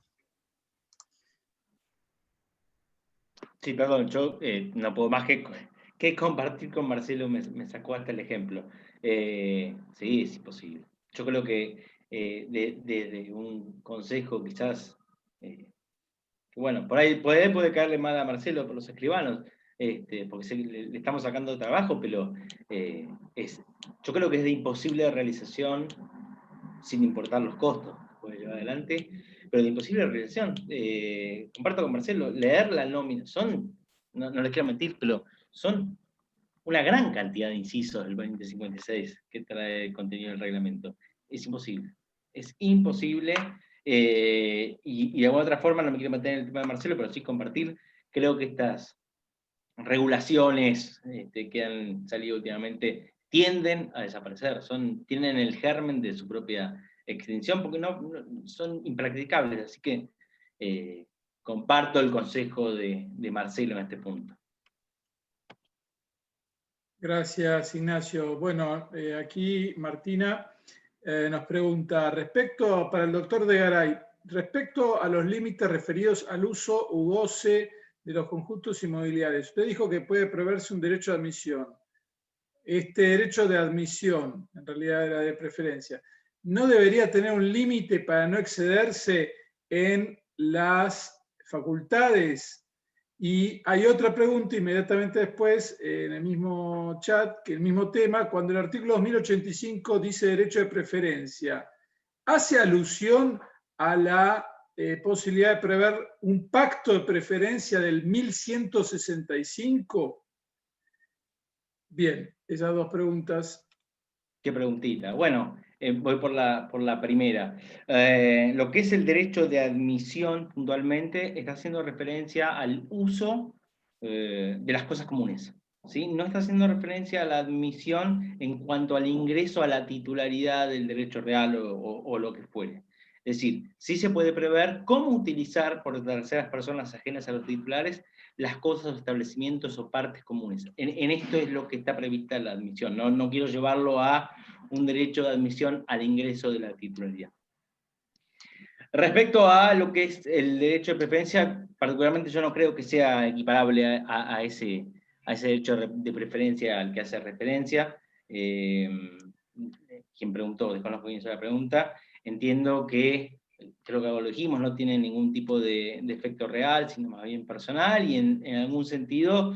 Sí, perdón, yo no puedo más que compartir con Marcelo, me sacó hasta el ejemplo. Sí, es imposible. Yo creo que desde un consejo quizás, bueno, por ahí puede caerle mal a Marcelo por los escribanos, porque le estamos sacando trabajo, pero yo creo que es de imposible realización sin importar los costos. Puede llevar adelante, pero de imposible realización. Comparto con Marcelo, leer la nómina, no les quiero mentir, pero son una gran cantidad de incisos del 2056 que trae el contenido del reglamento. Es imposible. Es imposible. Y de alguna otra forma, no me quiero meter en el tema de Marcelo, pero sí compartir, creo que estas regulaciones que han salido últimamente tienden a desaparecer, tienen el germen de su propia extinción, porque no son impracticables, así que comparto el consejo de Marcelo en este punto. Gracias, Ignacio. Bueno, aquí Martina nos pregunta, para el doctor de Garay, respecto a los límites referidos al uso u goce de los conjuntos inmobiliarios, usted dijo que puede preverse un derecho de admisión. Este derecho de admisión, en realidad era de preferencia, ¿no debería tener un límite para no excederse en las facultades? Y hay otra pregunta inmediatamente después, en el mismo chat, que el mismo tema, cuando el artículo 2085 dice derecho de preferencia, ¿hace alusión a la posibilidad de prever un pacto de preferencia del 1165? Bien, esas dos preguntas. Qué preguntita. Bueno, voy por la primera. Lo que es el derecho de admisión, puntualmente, está haciendo referencia al uso de las cosas comunes, ¿sí? No está haciendo referencia a la admisión en cuanto al ingreso a la titularidad del derecho real o lo que fuere. Es decir, sí se puede prever cómo utilizar por terceras personas ajenas a los titulares las cosas, establecimientos o partes comunes. En esto es lo que está prevista la admisión. No quiero llevarlo a un derecho de admisión al ingreso de la titularidad. Respecto a lo que es el derecho de preferencia, particularmente yo no creo que sea equiparable a ese derecho de preferencia al que hace referencia. Quien preguntó, desconozco quién hizo la pregunta, entiendo que, creo que lo dijimos, no tiene ningún tipo de efecto real, sino más bien personal, y en algún sentido,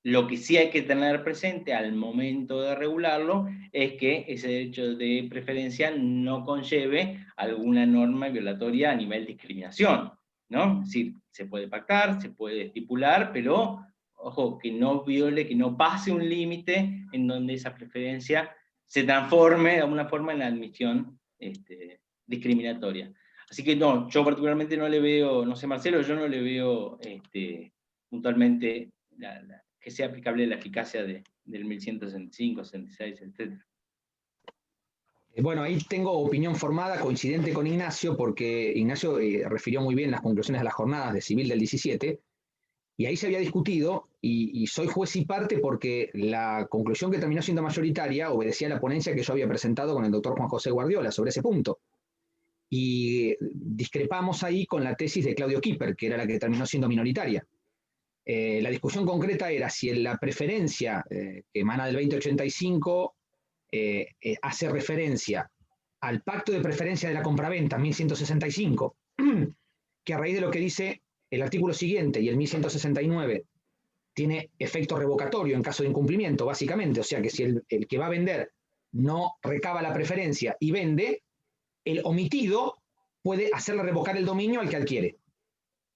lo que sí hay que tener presente al momento de regularlo es que ese derecho de preferencia no conlleve alguna norma violatoria a nivel de discriminación, ¿no? Es decir, se puede pactar, se puede estipular, pero, ojo, que no viole, que no pase un límite en donde esa preferencia se transforme de alguna forma en la admisión discriminatoria. Así que no, yo particularmente no le veo, no sé Marcelo, yo no le veo puntualmente que sea aplicable la eficacia del 1165, 66, etc. Bueno, ahí tengo opinión formada coincidente con Ignacio, porque Ignacio refirió muy bien las conclusiones de las jornadas de civil del 17, y ahí se había discutido, y soy juez y parte porque la conclusión que terminó siendo mayoritaria obedecía a la ponencia que yo había presentado con el doctor Juan José Guardiola sobre ese punto. Y discrepamos ahí con la tesis de Claudio Kipper, que era la que terminó siendo minoritaria. La discusión concreta era si en la preferencia que emana del 2085 hace referencia al pacto de preferencia de la compraventa 1165, que a raíz de lo que dice el artículo siguiente y el 1169 tiene efecto revocatorio en caso de incumplimiento, básicamente. O sea que si el que va a vender no recaba la preferencia y vende, el omitido puede hacerle revocar el dominio al que adquiere.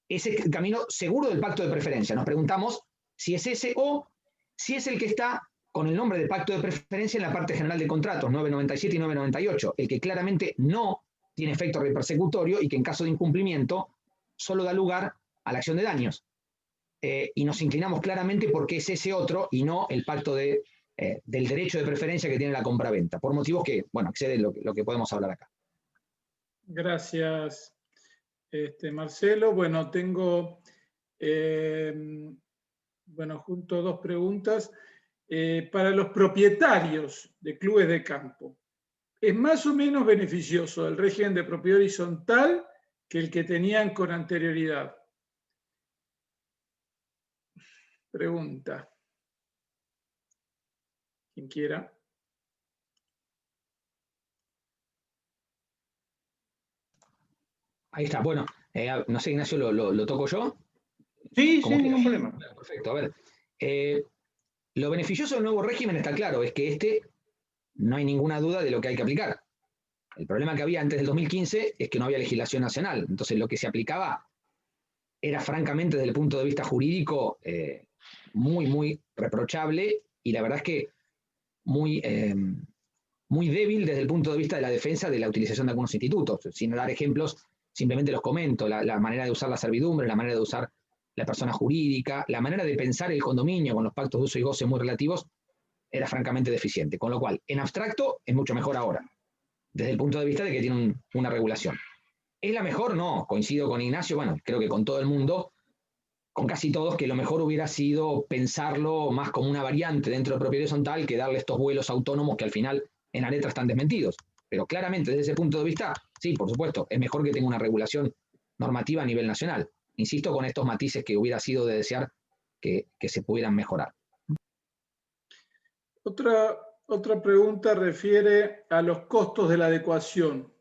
Ese es el camino seguro del pacto de preferencia. Nos preguntamos si es ese o si es el que está con el nombre de pacto de preferencia en la parte general de contratos, 997 y 998, el que claramente no tiene efecto repersecutorio y que en caso de incumplimiento solo da lugar a la acción de daños. Y nos inclinamos claramente porque es ese otro y no el pacto del derecho de preferencia que tiene la compraventa, por motivos que, bueno, exceden lo que podemos hablar acá. Gracias, Marcelo. Bueno, tengo, junto dos preguntas. Para los propietarios de clubes de campo, ¿es más o menos beneficioso el régimen de propiedad horizontal que el que tenían con anterioridad? Pregunta. Quien quiera. Ahí está. Bueno, no sé, Ignacio, ¿lo toco yo? Sí, Como sí, quieras. ningún problema. Bueno, perfecto. A ver. Lo beneficioso del nuevo régimen está claro, es que no hay ninguna duda de lo que hay que aplicar. El problema que había antes del 2015 es que no había legislación nacional. Entonces, lo que se aplicaba era francamente desde el punto de vista jurídico muy, muy reprochable y la verdad es que muy, muy débil desde el punto de vista de la defensa de la utilización de algunos institutos. Sin dar ejemplos, simplemente los comento, la manera de usar la servidumbre, la manera de usar la persona jurídica, la manera de pensar el condominio con los pactos de uso y goce muy relativos, era francamente deficiente. Con lo cual, en abstracto, es mucho mejor ahora, desde el punto de vista de que tiene una regulación. ¿Es la mejor? No, coincido con Ignacio, bueno, creo que con todo el mundo, con casi todos, que lo mejor hubiera sido pensarlo más como una variante dentro de propiedad horizontal que darle estos vuelos autónomos que al final en la letra están desmentidos. Pero claramente, desde ese punto de vista, sí, por supuesto, es mejor que tenga una regulación normativa a nivel nacional. Insisto con estos matices que hubiera sido de desear que se pudieran mejorar. Otra pregunta refiere a los costos de la adecuación.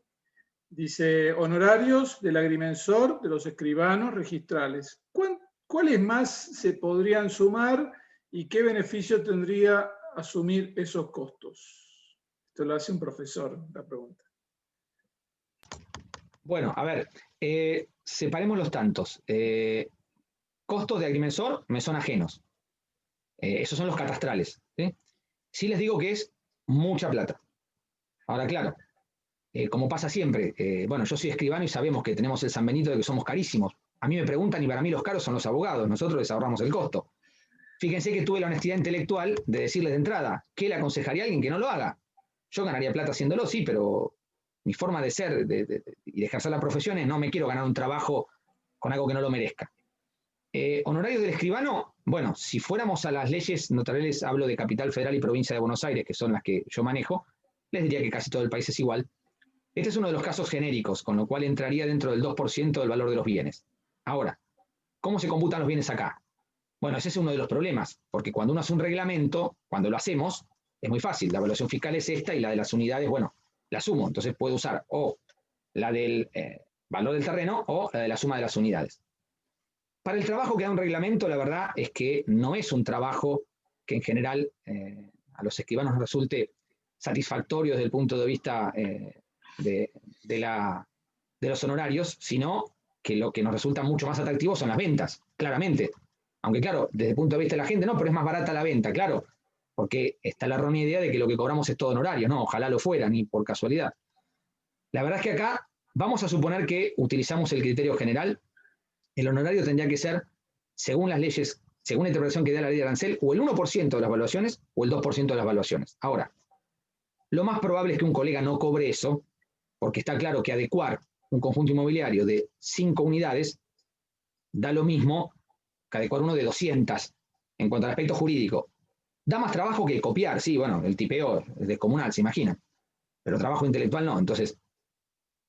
Dice, honorarios del agrimensor, de los escribanos registrales. ¿Cuáles más se podrían sumar y qué beneficio tendría asumir esos costos? Esto lo hace un profesor, la pregunta. Bueno, a ver, separemos los tantos. Costos de agrimensor me son ajenos. Esos son los catastrales. ¿Sí? Sí les digo que es mucha plata. Ahora, claro, como pasa siempre, bueno, yo soy escribano y sabemos que tenemos el San Benito de que somos carísimos. A mí me preguntan y para mí los caros son los abogados, nosotros les ahorramos el costo. Fíjense que tuve la honestidad intelectual de decirles de entrada, ¿qué le aconsejaría a alguien que no lo haga? Yo ganaría plata haciéndolo, sí, pero mi forma de ser y de ejercer la profesión es no me quiero ganar un trabajo con algo que no lo merezca. Honorarios del escribano, bueno, si fuéramos a las leyes notariales, hablo de Capital Federal y Provincia de Buenos Aires, que son las que yo manejo, les diría que casi todo el país es igual. Este es uno de los casos genéricos, con lo cual entraría dentro del 2% del valor de los bienes. Ahora, ¿cómo se computan los bienes acá? Bueno, ese es uno de los problemas, porque cuando uno hace un reglamento, cuando lo hacemos, es muy fácil. La evaluación fiscal es esta y la de las unidades, bueno, la sumo. Entonces puedo usar o la del valor del terreno o la de la suma de las unidades. Para el trabajo que da un reglamento, la verdad es que no es un trabajo que en general a los escribanos nos resulte satisfactorio desde el punto de vista de los honorarios, sino que lo que nos resulta mucho más atractivo son las ventas, claramente. Aunque claro, desde el punto de vista de la gente, no, pero es más barata la venta, claro, porque está la errónea idea de que lo que cobramos es todo honorario, no, ojalá lo fuera, ni por casualidad. La verdad es que acá vamos a suponer que utilizamos el criterio general, el honorario tendría que ser, según las leyes, según la interpretación que da la ley de arancel, o el 1% de las valuaciones o el 2% de las valuaciones. Ahora, lo más probable es que un colega no cobre eso, porque está claro que adecuar un conjunto inmobiliario de 5 unidades da lo mismo que adecuar uno de 200 en cuanto al aspecto jurídico. Da más trabajo que copiar, sí, bueno, el tipeo es descomunal, se imagina, pero trabajo intelectual no, entonces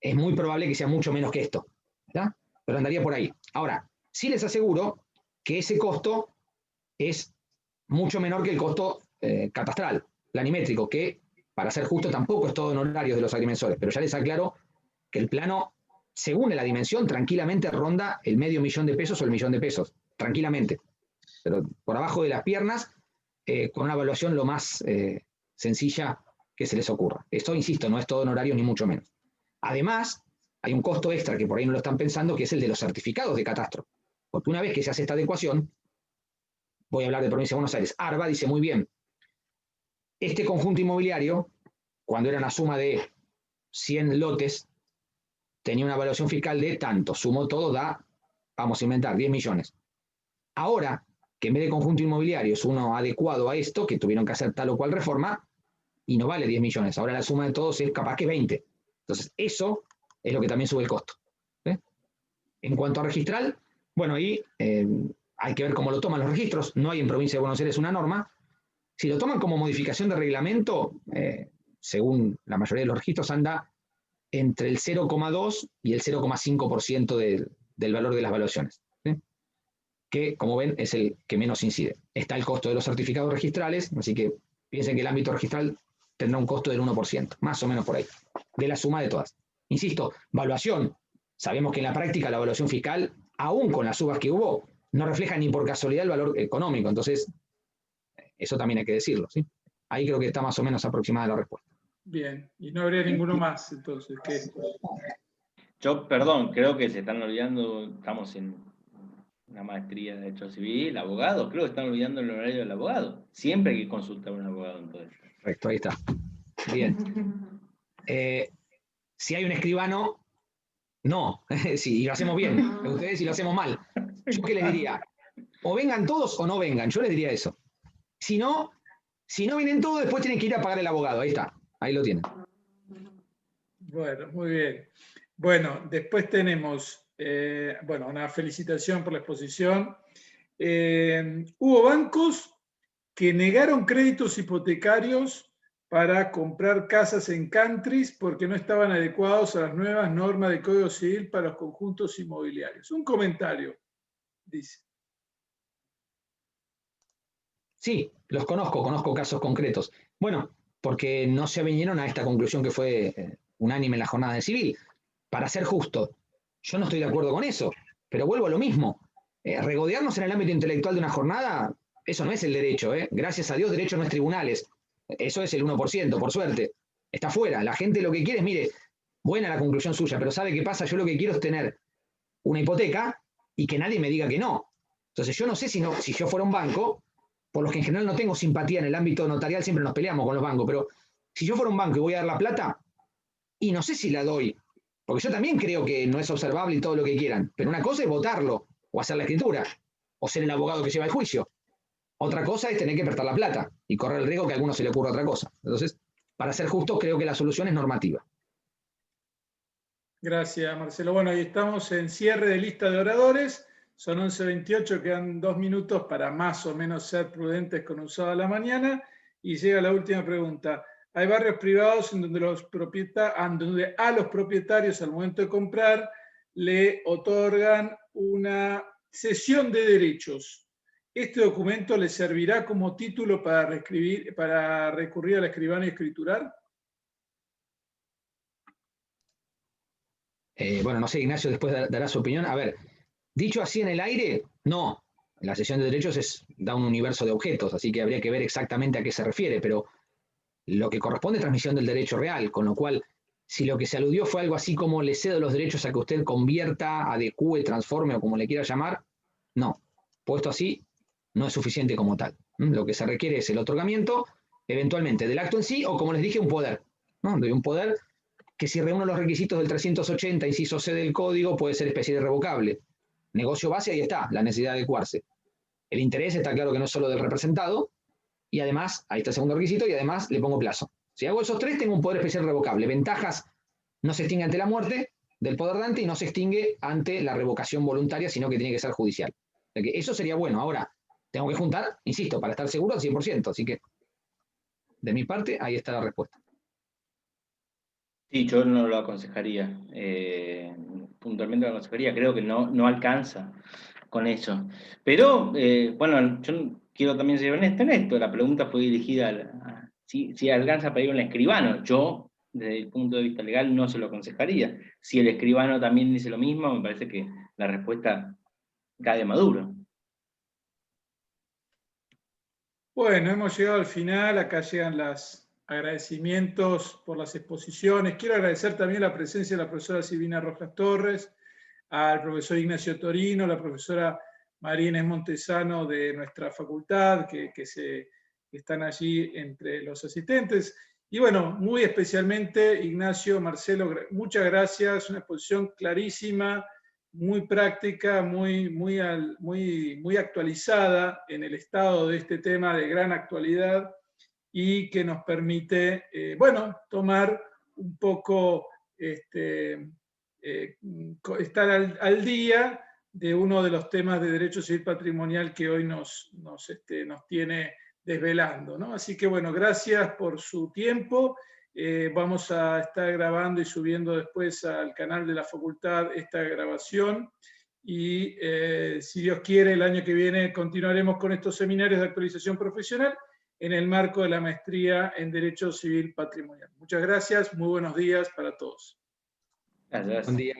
es muy probable que sea mucho menos que esto, ¿verdad? Pero andaría por ahí. Ahora, sí les aseguro que ese costo es mucho menor que el costo catastral, planimétrico, que para ser justo tampoco es todo honorario de los agrimensores, pero ya les aclaro que el plano, según la dimensión, tranquilamente ronda el $500,000 de pesos o el $1,000,000 de pesos, tranquilamente. Pero por abajo de las piernas, con una evaluación lo más sencilla que se les ocurra. Esto, insisto, no es todo honorario ni mucho menos. Además, hay un costo extra que por ahí no lo están pensando, que es el de los certificados de catastro. Porque una vez que se hace esta adecuación, voy a hablar de Provincia de Buenos Aires, ARBA dice muy bien, este conjunto inmobiliario, cuando era una suma de 100 lotes, tenía una evaluación fiscal de tanto, sumó todo, da vamos a inventar, 10 millones. Ahora, que en vez de conjunto inmobiliario es uno adecuado a esto, que tuvieron que hacer tal o cual reforma, y no vale 10 millones. Ahora la suma de todos es capaz que 20. Entonces, eso es lo que también sube el costo. En cuanto a registral, bueno, ahí hay que ver cómo lo toman los registros. No hay en Provincia de Buenos Aires una norma. Si lo toman como modificación de reglamento, según la mayoría de los registros, anda entre el 0,2 y el 0,5% del valor de las valuaciones, ¿sí? Que, como ven, es el que menos incide. Está el costo de los certificados registrales, así que piensen que el ámbito registral tendrá un costo del 1%, más o menos por ahí, de la suma de todas. Insisto, valuación. Sabemos que en la práctica la evaluación fiscal, aún con las subas que hubo, no refleja ni por casualidad el valor económico. Entonces, eso también hay que decirlo, ¿sí? Ahí creo que está más o menos aproximada la respuesta. Bien, y no habría ninguno más, entonces. Yo, perdón, creo que se están olvidando, estamos en una maestría de Derecho Civil, abogado, creo que están olvidando el horario del abogado. Siempre hay que consultar a un abogado en todo esto. Correcto, ahí está. Bien. Si hay un escribano, no, sí, y lo hacemos bien. Ustedes si lo hacemos mal. ¿Yo qué les diría? O vengan todos o no vengan. Yo les diría eso. Si no vienen todos, después tienen que ir a pagar el abogado. Ahí está. Ahí lo tienen. Bueno, muy bien. Bueno, después tenemos, una felicitación por la exposición. Hubo bancos que negaron créditos hipotecarios para comprar casas en countries porque no estaban adecuados a las nuevas normas de Código Civil para los conjuntos inmobiliarios. Un comentario, dice. Sí, los conozco casos concretos. Bueno, porque no se vinieron a esta conclusión que fue unánime en la jornada de civil. Para ser justo, yo no estoy de acuerdo con eso, pero vuelvo a lo mismo. Regodearnos en el ámbito intelectual de una jornada, eso no es el derecho. Gracias a Dios, derecho no es tribunales. Eso es el 1%, por suerte. Está fuera. La gente lo que quiere es, mire, buena la conclusión suya, pero ¿sabe qué pasa? Yo lo que quiero es tener una hipoteca y que nadie me diga que no. Entonces yo no sé si yo fuera un banco, por los que en general no tengo simpatía en el ámbito notarial, siempre nos peleamos con los bancos, pero si yo fuera un banco y voy a dar la plata, y no sé si la doy, porque yo también creo que no es observable y todo lo que quieran, pero una cosa es votarlo, o hacer la escritura, o ser el abogado que lleva el juicio. Otra cosa es tener que prestar la plata y correr el riesgo que a alguno se le ocurra otra cosa. Entonces, para ser justo, creo que la solución es normativa. Gracias, Marcelo. Bueno, ahí estamos en cierre de lista de oradores. Son 11:28, quedan 2 minutos para más o menos ser prudentes con un sábado a la mañana. Y llega la última pregunta. Hay barrios privados en donde a los propietarios al momento de comprar le otorgan una cesión de derechos. ¿Este documento le servirá como título para recurrir al escribano y escriturar? Bueno, no sé, Ignacio después dará su opinión. A ver, dicho así en el aire, no. La cesión de derechos da un universo de objetos, así que habría que ver exactamente a qué se refiere, pero lo que corresponde es transmisión del derecho real, con lo cual, si lo que se aludió fue algo así como le cedo los derechos a que usted convierta, adecúe, transforme o como le quiera llamar, no. Puesto así, no es suficiente como tal. Lo que se requiere es el otorgamiento, eventualmente del acto en sí, o como les dije, un poder. ¿No? De un poder que si reúne los requisitos del 380, inciso C del código, puede ser especial irrevocable. Negocio base, ahí está, la necesidad de adecuarse. El interés está claro que no es solo del representado, y además, ahí está el segundo requisito, y además le pongo plazo. Si hago esos tres, tengo un poder especial revocable. Ventajas, no se extingue ante la muerte del poder dante y no se extingue ante la revocación voluntaria, sino que tiene que ser judicial. O sea que eso sería bueno. Ahora, tengo que juntar, insisto, para estar seguro al 100%. Así que, de mi parte, ahí está la respuesta. Sí, yo no lo aconsejaría. Puntualmente lo aconsejaría. Creo que no alcanza con eso. Pero, bueno, yo quiero también ser honesto en esto. La pregunta fue dirigida a si alcanza para ir un escribano. Yo, desde el punto de vista legal, no se lo aconsejaría. Si el escribano también dice lo mismo, me parece que la respuesta cae de maduro. Bueno, hemos llegado al final. Acá llegan los agradecimientos por las exposiciones. Quiero agradecer también la presencia de la profesora Silvina Rojas Torres, al profesor Ignacio Torino, la profesora María Inés Montesano de nuestra facultad, que están allí entre los asistentes. Y bueno, muy especialmente Ignacio, Marcelo, muchas gracias. Una exposición clarísima, muy práctica, muy actualizada en el estado de este tema de gran actualidad y que nos permite, bueno, tomar un poco, estar al día de uno de los temas de derecho civil patrimonial que hoy nos tiene desvelando, ¿no? Así que bueno, gracias por su tiempo. Vamos a estar grabando y subiendo después al canal de la facultad esta grabación y si Dios quiere el año que viene continuaremos con estos seminarios de actualización profesional en el marco de la maestría en Derecho Civil Patrimonial. Muchas gracias, muy buenos días para todos. Gracias. Buen día.